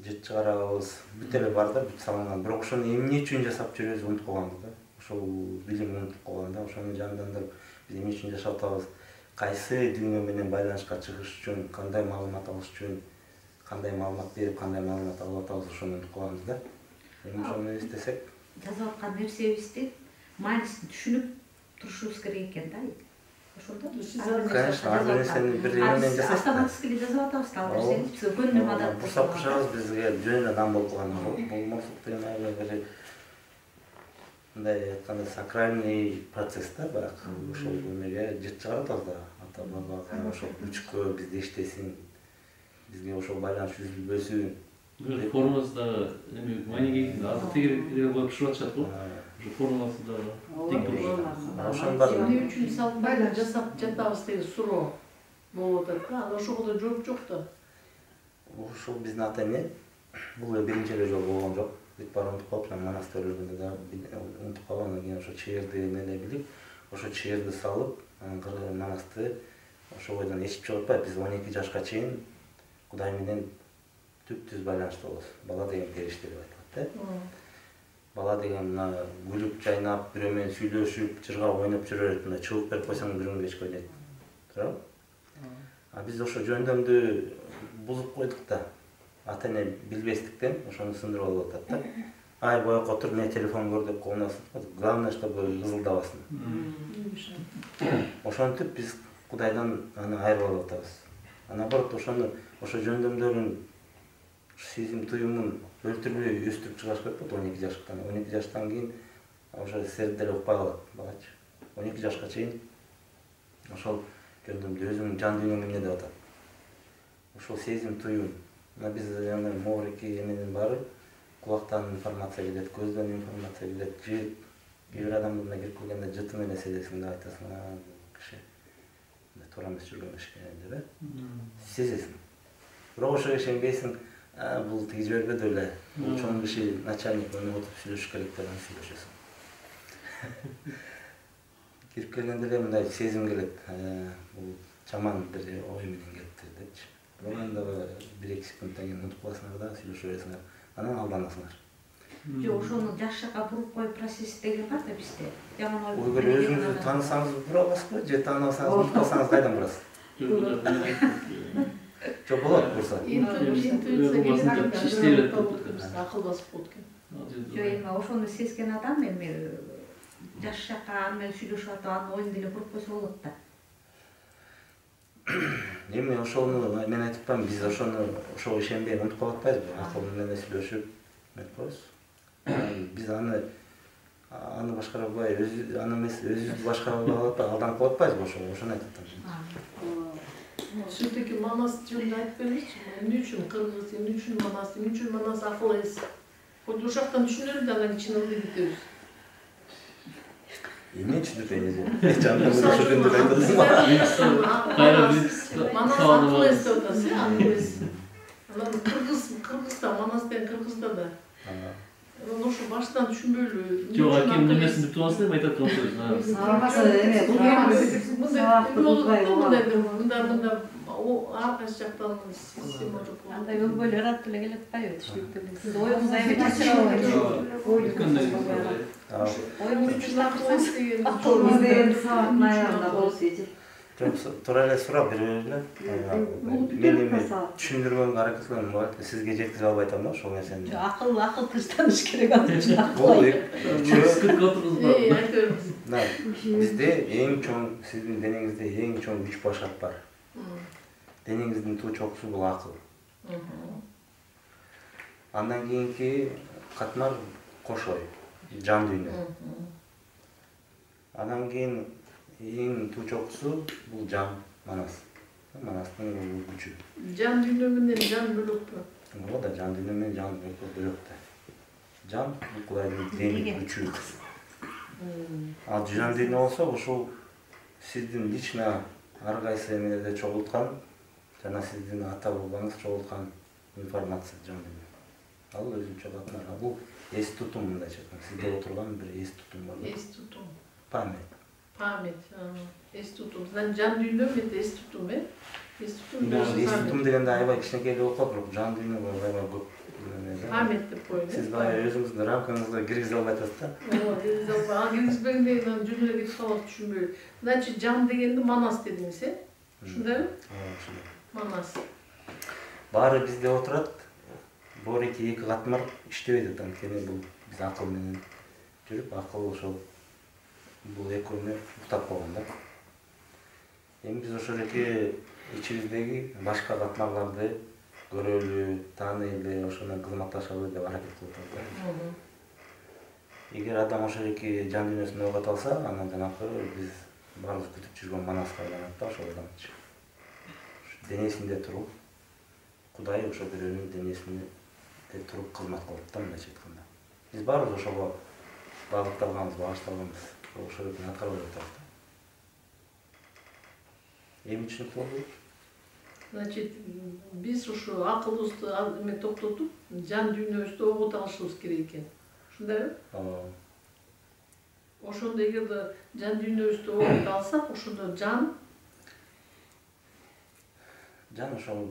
Жыт чыгарабыз. Бүт эле бар да, бүт салынган. Бирок ошону эмне үчүн жасап жүрөбүз унутуп калганбыз да. Ошол билим унутуп калган да. Ошону жандандырып биз эмне үчүн жашап атабыз? Кайсы дүйнө менен байланышка чыгыш үчүн, кандай маалымат алыш үчүн, кандай маалымат берип, кандай маалымат алып атабыз, ошону унутуп калганбыз да. Эми ошону эстесек, жазып аткан нерсебизди маанисин түшүнүп турушубуз керек экен да. Ошондо конечно, ар бир нерсени бир эме менен жасайсыз. Автоматически жазып атабыз да, ал нерсени биз көндүм адат. Бурсап кушабыз, бизге жөн эле нам болуп калган. Болмосок деген аябай мындай айтканда сакральный процесс да, бирок ошол эмеге жыт чыгарып атабыз да. Ата бабага ошол күчкө бизди иштесин, бизге ошол байланыш үзүлбөсүн. Бир формасы да эми маанеге азыр тегерек болуп түшүп атышат го. Ошо формасы да тең туруш. Ошон бар. Эмне үчүн салбай жасап жатабыз деген суроо болуп атат да. Ошого да жооп жок да. Ошол биздин ата эне бул эле биринчи эле жолу болгон жок. Бүт баары унутуп калып, манас төрөлгөндө да унутуп калгандан кийин ошо чээрди эмелей билип, ошо чээрди салып, манасты ошол бойдон эчип чыгып атпайбы. Биз 12 жашка чейин Кудай менен түп-түз байланышта болобуз. Бала деген периште деп айтылат да. Бала деген мына күлүп, жайнап, бирөө менен сүйлөшүп, жыргап, ойноп жүрөт, мына чыбык берип койсоң бир күн кечке ойнойт. Туурабы? А биз ошо жөндөмдү бузуп койдук да. Ата эне билбестиктен ошону сындырып алып атат да. Ай боек отур, мен телефон көр деп колуна сындырып, главное, чтобы ызылдабасын. Ошентип биз Кудайдан аны айырып алып атабыз. Наоборот, ошо жөндөмдөрүн, сезим туюмун өлтүрбөй өстүрүп чыгарыш керек болот 12 жаштан. 12 жаштан кийин ошо серт деле укпай калат балачы. 12 жашка чейин ошол жөндөмдү өзүнүн жан дүйнөң эмне деп атат. Ошол сезим туюм. Мына биз жана могрики эменин баары кулактан информация келет, көздөн информация келет, жыт. Бир адамдын мына кирип келгенде жытын эле сезесиң да, айтасың, киши туура эмес жүргөн экен деп, сезесиң. Бирок ошого ишенбейсиң, бул тиги жибербеди эле. Бул чоң киши, начальник өнүп отуруп сүйлөшүш керек деп анан сүйлөшөсүң. Кирип келгенде эле мындай сезим келет. Бул жаман бир ой менен келиптир депчи. Бирок анда 1-2 секундтан кийин унутуп каласыңар да, сүйлөшө бересиңер. Анан алданасыңар. Жок, ошону жаш жакка буруп коюп процесс деген бар да бизде. Жаман ой. Эгер өзүңүздү таанысаңыз бура аласызбы, же тааныбасаңыз унутуп калсаңыз кайдан бурасыз? Жок болот бурса. Акыл басып болот экен. Жок, эми ошону сезген адам эми жаш жакка аны менен сүйлөшүп атып, анын оюн деле буруп койсо болот да. Эми ошону мен айтып атпаймынбы, биз ошого ишенбей унутуп калып атпайбызбы? Акыл менен сүйлөшүп айтып коебуз. Биз аны башкара албай, аны эмес, өзүбүздү башкара албай алданып калып атпайбызбы ошону айтып атам. Все-таки манас жөнүндө айтып бериңизчи. Эмне үчүн кыргыз, эмне үчүн манас акыл эс. Хоть ушактан түшүнөлү да анан кичине ылдый кетебиз. Эмне түшүнүп жанында көрүшкөндө айтасың. Манас акыл эс деп атасыз, акыл эс. Анан кыргызда, манас деген кыргызда да. Ошо баштан түшүнбөйлү. Жок, аким немесин бүтүп алсын деп айтат болсоңуз. Сабакта эме, бул сабакты бузбай мында ар кайсы жактан система жок. Андай өңбөйлөр жаратып эле келе атпайбы, түшүнүп эле. Сиз оюңузду аябай чачырабы. Оюңуз үчүн акыл эс деген Акылыбыз деген сабактын аягында болуп эти. Туура эле сурап берип эле. Мен эми түшүндүргөнгө аракет кылам, сизге жеткизе албай атам да ошол нерсени. Акыл тынчтаныш керек ал үчүн. Бул бизде эң чоң, сиздин денеңизде эң чоң күч башат бар. Денеңиздин туу чокусу бул акыл. Андан кийинки катмар кош ой, жан дүйнө. Андан кийин эң туу чокусу бул жан, манас. Манастын күчү. Жан дүйнө менен жан бөлөкпү? Ооба да, жан дүйнө менен жан бөлөк да. жан Кудайдын дени күчү. Мм. Ал жан дени болсо ушул сиздин лично ар кайсы эмелерде чогулткан жана сиздин ата бабаңыз чогулткан информация жан дени. Ал өзүнчө катмар. Бул эс тутум мындайча айтканда. Сизде отурган бир эс тутум бар. Эс тутум. Память. Память. Эс тутум. Значит, жан дүйнө эмес эс тутум, э? Эс тутум. Эс тутум дегенде аябай кичинекей эле болуп калат, бирок жан дүйнө аябай көп. Память деп коет. Сиз баягы өзүңүздүн рамкаңызга киргизе албай атасыз да? Киргизбегенде жөн эле кетип калат, түшүнбөй. Значит, жан дегенди манас дедиңиз, э? Ушундайбы? Ошондой. Манас. Баары бизде отурат. Борики эки катмар иштебейт атат. Анткени бул биз акыл менен жүрүп, акыл ошол бул экөөнү уктап койгон да. Эми биз ошол эки ичибиздеги башка катмарларды көрөлү, тааныйлы, ошол менен кызматташалы деп аракет кылып атабыз. Эгер адам ошол эки жан дүйнөсүн ойгото алса, анан жанакы биз баарыбыз күтүп жүргөн манаска айланат да ошол адамчы. Денесинде туруп, Кудай ошол бирөөнүн денесинде туруп кызмат кылат да, мындайча айтканда. Биз баарыбыз ошого багытталганбыз, багышталганбыз. Ошол экени аткарып жатабыз да. Эми түшүнүктүү болду. Значит, биз ушу акылыбызды эме токтотуп, жан дүйнөбүздү ойгото алышыбыз керек экен. Ушундайбы? Ошондо эгерде жан дүйнөбүздү ойгото алсак, ошондо жан ошол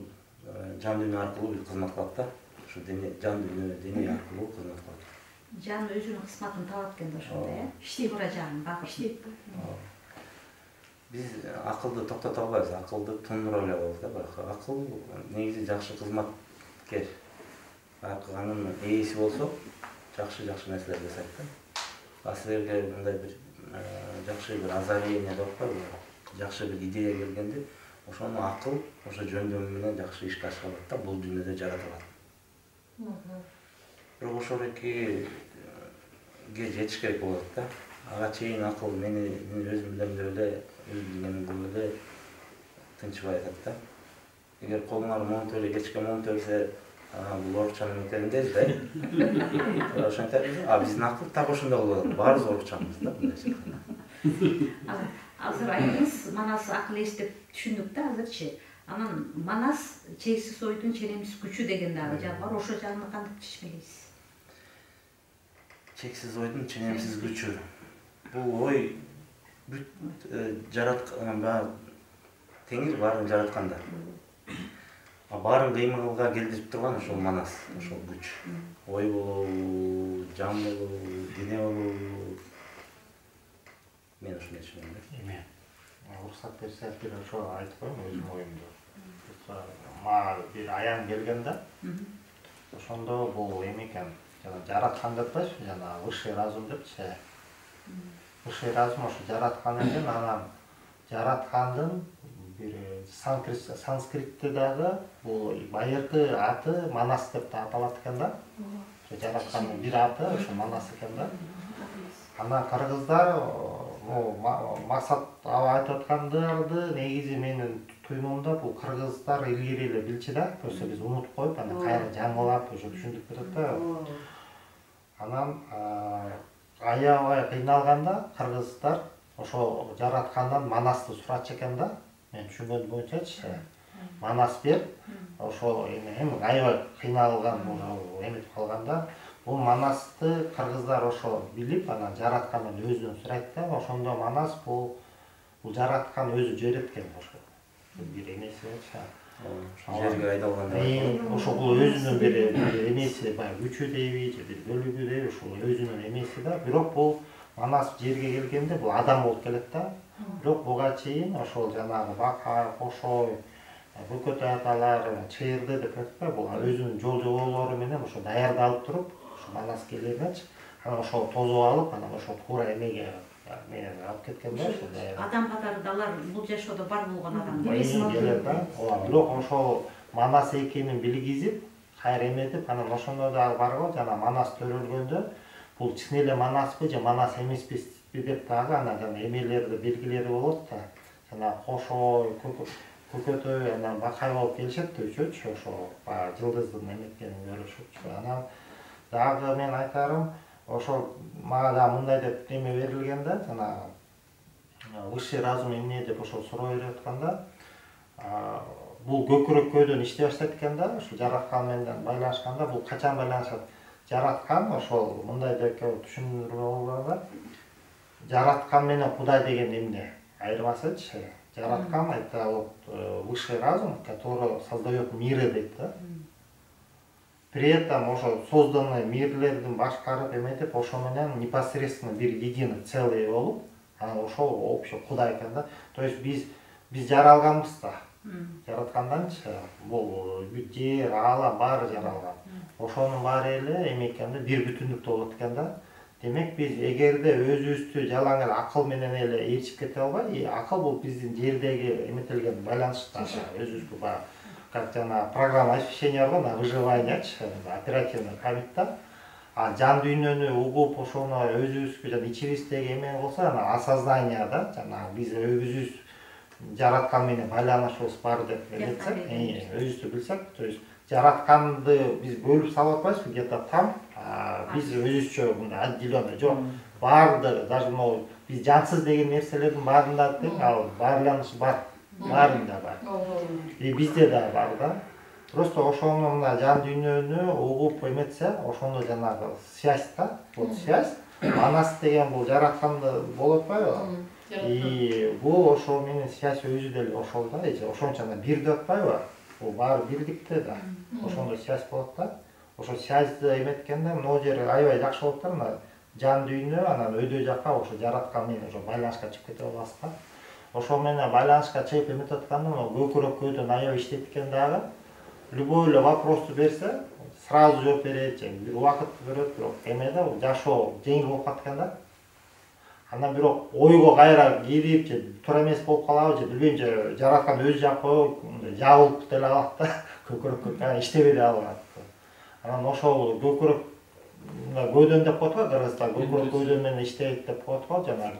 жан дүйнө аркылуу биз кызмат кылат да. Ошо дене, жан дүйнө, дене аркылуу кызмат кылат. Жан өзүнүн кызматын табат экен да ошондой, э? Иштей бара жагын багып иштейт. Биз акылды токтото албайбыз, акылды тундура эле алабыз да. Бирок акыл негизи жакшы кызматкер. Анын ээси болсо, жакшы нерселер жасайт да. Силерге мындай бир жакшы бир озарение деп койбу, жакшы бир идея келгенде, ошону акыл ошо жөндөмү менен жакшы ишке ашырат да, бул дүйнөдө жаратылат. Бирок ошол экиге жетиш керек болот да. Ага чейин акыл мен өзүм билем деп эле, өз билгенин кылып эле тынчыбай атат да. Эгер колуңар монтип эле кечке монтип берсе, бул орукчанын этегинде да. Ошентип атат. Биздин акыл так ошондой болот. Баарыбыз орукчанбыз да, мындайча айтканда. Азыр айттыңыз, манас акыл эс деп түшүндүк да азырчы. Анан манас чексиз ойдун ченемсиз күчү деген дагы жагы бар. Ошол жагын кантип түшүнбөйсүз? Чексиз ойдун ченемсиз күчү. Бул ой бүт жараткан, теңир баарын жаратканда. Баарын кыймылга келтирип турган ошол манас, ошол күч. Ой болобу, жан болобу, дене болобу. Мен ушундай түшүнөм да. Эме, уруксат берсе бир ошо айтып коеюн өзүмдүн оюмду. Мага бир аян келген да. Ошондо бул эме экен, жана жараткан деп атпайсызбы, жана высший разум депчи. Высший разум ошо жараткан экен, анан жараткандын бир санскритте дагы бул байыркы аты Манас деп аталат экен да. Ошо жараткандын бир аты ошо Манас экен да. Анан кыргыздар максат айтып аткандарды негизи менин туймумда бул кыргыздар илгери эле билчү да. Просто биз унутуп коюп, анан кайра жаңылап ошо түшүндүк кетет да. Анан аябай кыйналганда кыргыздар ошо жараткандан Манасты сурачу экен да. Мен түшүнгөнүм боюнчачы. Манас бер, ошо эми аябай кыйналган, эметип калганда, бул Манасты кыргыздар ошо билип, анан жараткандан өзүнөн сурайт да. Ошондо Манас бул жараткан өзү жиберет экен ошо. Бир эмеси болчу. Жерге айдалганда. Ошо бул өзүнүн бир эмеси, баягы күчү дейби, же бир бөлүгү дейби, ошол өзүнүн эмеси да. Бирок бул Манас жерге келгенде бул адам болуп келет да. Бирок буга чейин ошол жанагы бака, кошой, бөкөт аталар, чыйырды деп айтпайбы, бул өзүнүн жол жоболору менен ошо даярдалып туруп, ошо Манас келгенчи, анан ошо тозуп алып, анан ошо туура эмеге менен алып кеткен да. Адам катары да алар бул жашоодо бар болгон адам келет да. Бирок ошол Манас экенин билгизип, кайра эметип, анан ошондо дагы бар го, жана Манас төрөлгөндө бул чын эле Манаспы же Манас эмеспи деп дагы анан эмелерди белгилери болот да. Жана кошой, көкөтөй, анан бакай болуп келишет да, үчөөчү ошо баягы жылдыздын эметкенин көрүшүпчү. Анан Дагы мен айтарым, ошо мага да мындай деп эме берилгенде, жанагы высший разум эмне деп ошо суроо берип атканда, бул көкүрөк көйдөн иштей баштайт экен да, ушул жараткан менен байланышканда, бул качан байланышат? Жараткан ошол мындай деп түшүндүрүп болгонда, жараткан менен Кудай деген эмне? Айырмасычы. Жараткан это вот высший разум, который создает миры дейт да. При этом ошо созданный мирлердин башкарып эметип, ошо менен непосредственно бир единый целый болуп, анан ошол общий Кудай экен да. То есть биз жаралганбыз да. Жаратканданчы бул жер, аала баары жаралган. Ошонун баары эле эме экен да, бир бүтүндүктө болот экен да. Демек биз эгерде өзүбүздү жалаң эле акыл менен эле ээрчип кете албай, акыл бул биздин жердеги эметилген байланыштар, өзүбүзгө баягы как жана программа обеспечения бар го, выживаниячы, оперативный памятьта. А жан дүйнөнү угуп, ошону өзүбүзгө жана ичибиздеги эме болсо, ана осознание да, жана биз өзүбүз жараткан менен байланышыбыз бар деп эметсек, өзүбүздү билсек, то есть жаратканды биз бөлүп салып атпайбызбы где-то там, биз өзүбүзчө мындай отделённый жок. Баардыгы, даже могу биз жансыз деген нерселердин баарында тең ал байланыш бар, баарында бар. И бизде да бар да. Просто ошону мына жан дүйнөнү угуп эметсе, ошону жанагы связь да, вот связь, манас деген бул жаратканда болуп атпайбы? И бул ошо менен связь өзү деле ошол да, ошончо бир деп атпайбы? Бул баары бирликте да. Ошондой связь болот да. Ошо связьды эметкенде могу жери аябай жакшы болуп да, мына жан дүйнө анан өйдө жакка ошо жараткан менен ошо байланышка чыгып кете аласыз да. Ошо менен байланышка чыгып эметип атканда, көкүрөк көйдөн аябай иштейт экен дагы. Любой эле вопросту берсе, сразу жооп берет, бир убакытты берет, бирок эмеде жашоо жеңил болуп калат экен да. Анан бирок ойго кайра кирип, же туура эмес болуп калабы, же билбейм, же жараткан өзү жаап коюп, жабылып деле калат да, көкүрөк иштебей деле калат. Анан ошол көкүрөк көйдөн деп коет го, кыргызда көкүрөк көйдөн менен иштейт деп коет го, жанагы.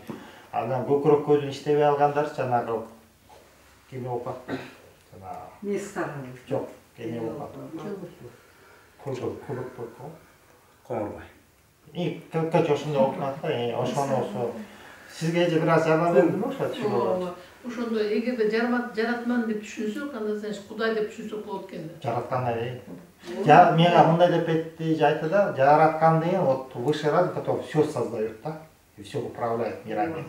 Анан көкүрөк көйдөн иштебей алгандар жанагы кеме болуп калат. Жанагы Нескарган. жок, кеме болуп калат. Көбөк болуп калат. Коңурбай. И как ошондой болуп калат да, ошону сизге же бир аз жардам бердимби ошо түшүнүүгө? Ошондо эгерде жаратман деп түшүнсөк, анда значит Кудай деп түшүнсөк болот экен да. Жараткандай. Мага мындай деп айтты да, жараткан деген вот высший разум, который все создает, да, и все управляет мирами.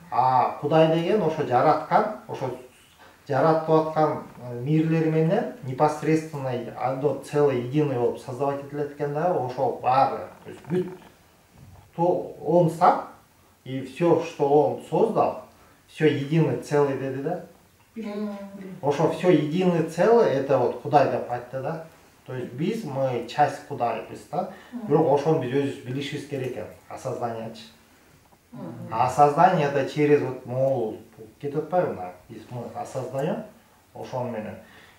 А Кудай деген ошо жараткан, ошо жаратып аткан мирлер менен непосредственно одно целое единое болуп создавать этилет экен да, ошол баары, то есть бүт он сам и все, что он создал, все единый целый деди да. Ошо все единый целый, это вот Кудай деп айтты да. То есть биз, мы часть Кудайбыз да. Бирок ошону биз өзүбүз билишибиз керек экен, осознаниячы. А осознание это через вот могул кетип атпайбы мына, биз мы осознаем ошону менен.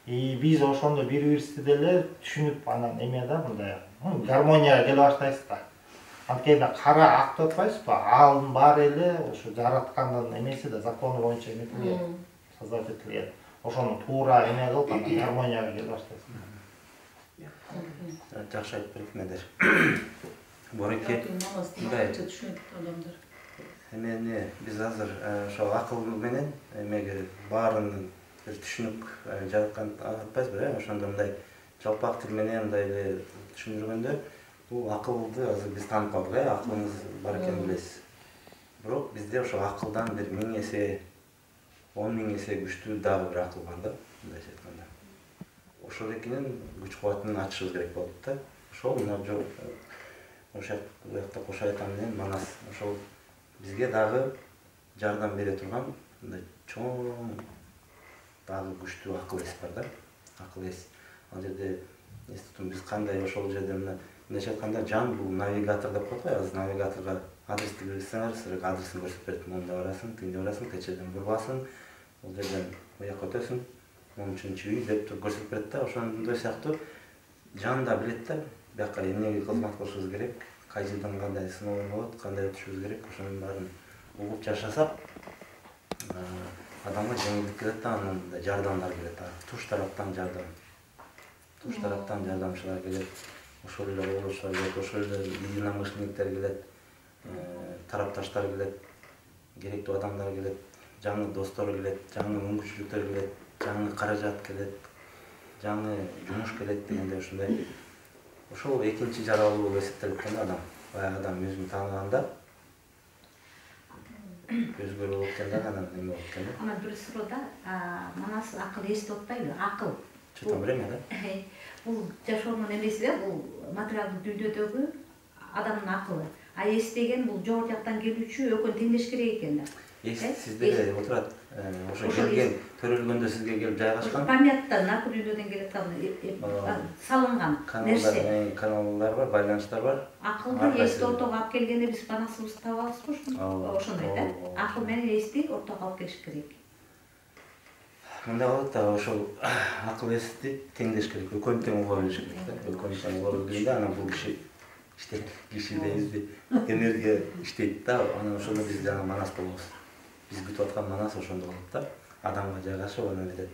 И биз ошондо бири-бирибизди деле түшүнүп анан эме да, мындай гармонияга келе баштайбыз да. Анткени кара ак деп атпайбызбы? Алдын баары эле ошо жараткандын эмеси да, закону боюнча эметилген, создать этилген. Ошону туура эме кылып, анан гармонияга келе баштайсыз. Жакшы айтып бердиңер. Бореке, мындай түшүнөт адамдар. Эмени биз азыр ошо акыл менен эмеге баарын бир түшүнүк жараткан атпайбызбы, ошондо мындай жалпак тил менен мындай эле түшүндүргөндө, бул акылды азыр биз таанып калдык, акылыбыз бар экенин билесиз. Бирок бизде ошо акылдан бир 1000 эсе, 10 000 эсе күчтүү дагы бир акыл бар да, мындайча айтканда. Ошол экинин күч кубатын ачышыбыз керек болот да. Ошол мына ошол жакта кошо айтам менен манас ошол бизге дагы жардам бере турган мындай чоң дагы күчтүү акыл эс бар да. Акыл эс. Ал жерде эстетим биз кандай ошол жерде мындайча айтканда жан бул навигатор деп коет го, азыр навигаторго адрести берсеңер, силерге адресин көрсөтүп берет. Монда барасың, тигинде барасың, течеден бурбасың, бул жерден буяка өтөсүң, 13-чү үй деп көрсөтүп берет да. Ошондой сыяктуу жан да билет да, бияка эмнеге кызмат кылышыбыз керек, кай жылдан кандай сыноо болот, кандай өтүшүбүз керек, ошонун баарын угуп жашасак, адамга жеңилдик келет да, анан жардамдар келет. Туш тараптан жардам. Туш тараптан жардамчылар келет. ошол эле болушlar келет, ошол эле единомышленниктер келет, тарапташтар келет, керектүү адамдар келет, жаңы достор келет, жаңы мүмкүнчүлүктөр келет, жаңы каражат келет, жаңы жумуш келет дегенде ушундай. Ошол экинчи жаралуу болуп эсептелет экен адам. Баягы адам өзүн таанығанда өзгөрүү болуп кеткенде анан эме болуп кеткен. Анан бир суроодо Манас акыл эсти атпайбы? Акыл. Что время, да? Бул жашоонун эмеси да, бул материалдык дүйнөдөгү адамдын акылы. А эс деген бул жогору жактан келүүчү экөөнү теңдеш керек экен да. Эс сизде отурат. Ошо келген, төрөлгөндө сизге келип жайгашкан. Памяттан, акыл дүйнөдөн келип салынган нерсе. Каналдар бар, байланыштар бар. Акылды эсти ортого алып келгенде биз Манасыбызды таба алабызбы? Ошондой да. Акыл менен эсти ортого алып келиш керек. Мындай болот да, ошол акыл эсти теңдеш керек, экөөнү тең уга билиш керек да. Экөөнү тең уга билгенде анан бул киши дейбизби, энергия иштейт да, анан ошондо биз жана Манас болобуз. Биз күтүп аткан Манас ошондо болот да. Адамга жайгашып, анан эле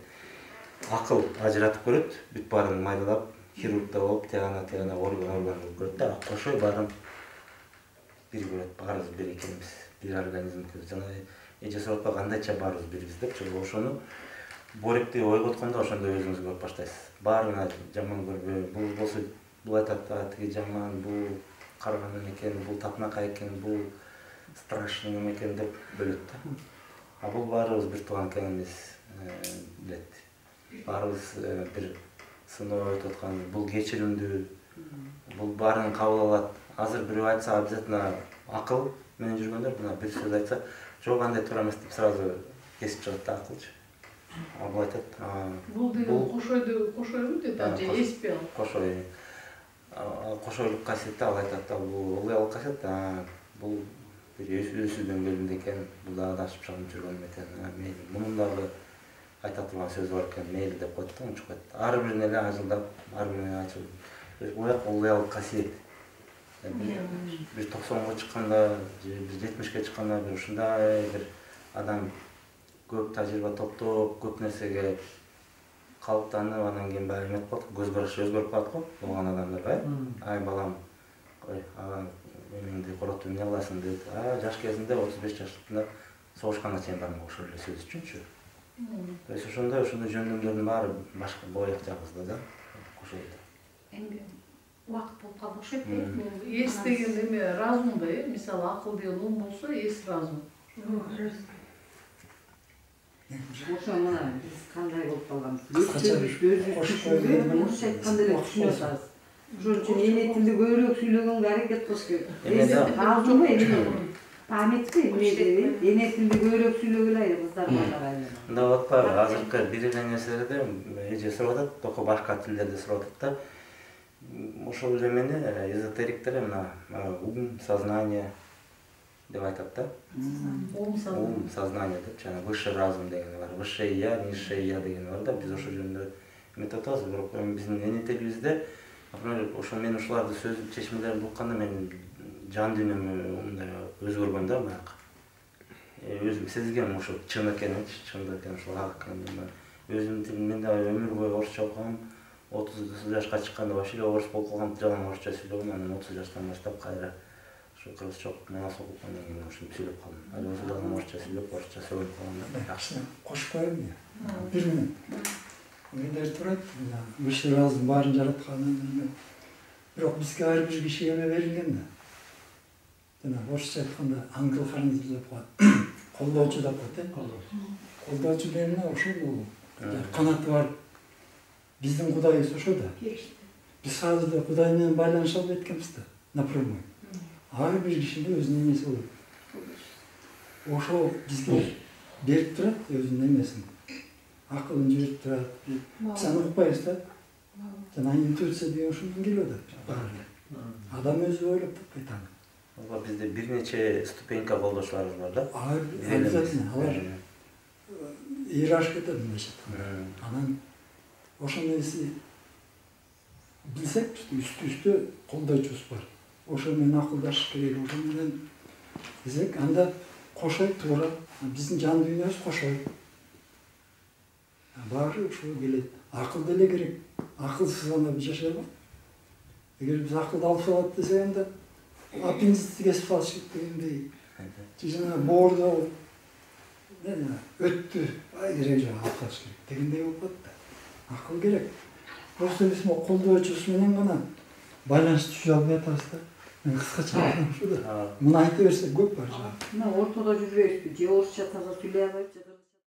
акыл ажыратып көрөт, бүт баарын майдалап, хирургда болуп, тегана орган болуп көрөт да. Кошой баарын бир көрөт, баарыбыз бир экенбиз, бир организм көрөт. Жана эже сурап кандайча баарыбыз бирбиз депчи, ошону боректи ойготкондо ошондо өзүңүз көрүп баштайсыз. Баарына жаман көрбөй, бул болсо бул айтат, тиги жаман, бул карган экен, бул татынакай экен, бул страшный неме экен деп бөлөт да. А бул баарыбыз бир тууган экенибиз билет. Баарыбыз бир сыноо өтүп аткан, бул кечиримдүү, бул баарын кабыл алат. Азыр бирөө айтса обязательно акыл менен жүргөндөр мына бир сөз айтса, жок андай туура эмес деп сразу кесип чыгат да акылчы. А бул айтат, бул деген кошойбу дейт, же эспи ал? Кошой. Кошойлук касиети ал айтат да, бул ылыялык касиет, бул бир өсүүдөн келген экен, бул да адашып шагынып жүргөн экен. Мейли, мунун дагы айта турган сөзү бар экен, мейли деп коет да, унчуп коет. Ар бирине эле ажылдап, ар бирине айтып, буяк ылыялык касиет. Бир 90го чыкканда, же бир 70ке чыкканда бир ушундай бир адам көп тажрыйба топтоп, көп нерсеге калыптанып, анан кийин баягы эметип калат, көз карашы өзгөрүп калат го, болгон адамдар баягы. Ай балам, ой, эмеңди коротуп эмне кыласың дейт. Жаш кезинде 35 жаштыкта согушканга чейин бармак ошол эле сөз үчүнчү. То есть ошондой жөндөмдөрдүн баары башка бояк жагыбызда да, кошойт. Эми убакыт болуп калды окшойт. Эс деген эме разум да, мисалы акыл деген ум болсо, эс разум. Ошо мына биз кандай болуп калганбыз? Орусча айтканда эле түшүнүп атабыз. Ошон үчүн эне тилди көбүрөөк сүйлөгөнгө аракет кылыш керек. Разумбу эме? Памятпи эме? Эне тилди көбүрөөк сүйлөгүлө кыздар балдар. Мындай болуп атпайбы? Азыркы бир эле нерселерде эже сурап атат, только башка тилдерде сурап атат да. Ошол эле эмени эзотериктер мына ум, сознание деп айтат да. Ум, сознание деп, жана высший разум деген бар. Высшее я, низшее я деген бар да. Биз ошол жөнүндө эметип атабыз, бирок биздин эне тилибизде, например, ошо мен ушуларды сөз чечмелерин укканда мен жан дүйнөмө мындай өзгөргөн да баягы. Өзүм сезгем ошо чын экенинчи, чындык экен, ушул ак экен. Өзүмдүн тилим мен да өмүр бою орусча окугам. 30 жашка чыкканда вообще орус болуп калгам, жалаң орусча сүйлөгөм, анан 30 жаштан баштап кайра кыргызча окуп, Манас окуп, андан кийин ушинтип сүйлөп калдым. Ал өзү жалаң орусча сүйлөп, орусча сөйлөп калгам да. Жакшы, кошуп коеюн я. Бир мүнөт. Мындай турат, высший разум баарын жаратканын. Бирок бизге ар бир кишиге эме берилген да. Жана орусча айтканда ангел-хранитель деп коет. Колдоочу деп коет, колдоочу дегенде ошол канаты бар. Биздин Кудайыбыз ошо да. Биз азыр да Кудай менен байланыша албай эткенбиз да, напрямую. Ар бир кишиде өзүнүн эмеси болот. Ошо бизге берип турат өзүнүн эмесин. Акылын жиберип турат. Биз аны укпайбыз да. Жана интуиция деген ошондон келип атат баары. Адам өзү ойлоп таппайт аны. Бизде бир нече ступенька колдоочуларыбыз бар да. Обязательно, алар иерархияда мындайча айтканда. Анан ошондой билсек, үстү колдоочубуз бар. Ошо менен акылдашыш керек, ошо менен десек, анда кошой туура. Биздин жан дүйнөбүз кошой. Баары ошо келет. Акыл деле керек. Акылсыз ана жашай албайт. Эгер биз акылды алып салат десек анда аппендицитти кесип салышат дегендей. Же жана боордо өттү керек жана алып салыш керек дегендей болуп калат да. Акыл керек. Просто биз могу колдоочубуз менен гана байланышты түзө албай атабыз да. Мен кыскача айтканым ушул да. Муну айта берсек көп бар жана. Мына ортодо жүрбөйбүзбү? Же орусча таза сүйлөй албайбы, же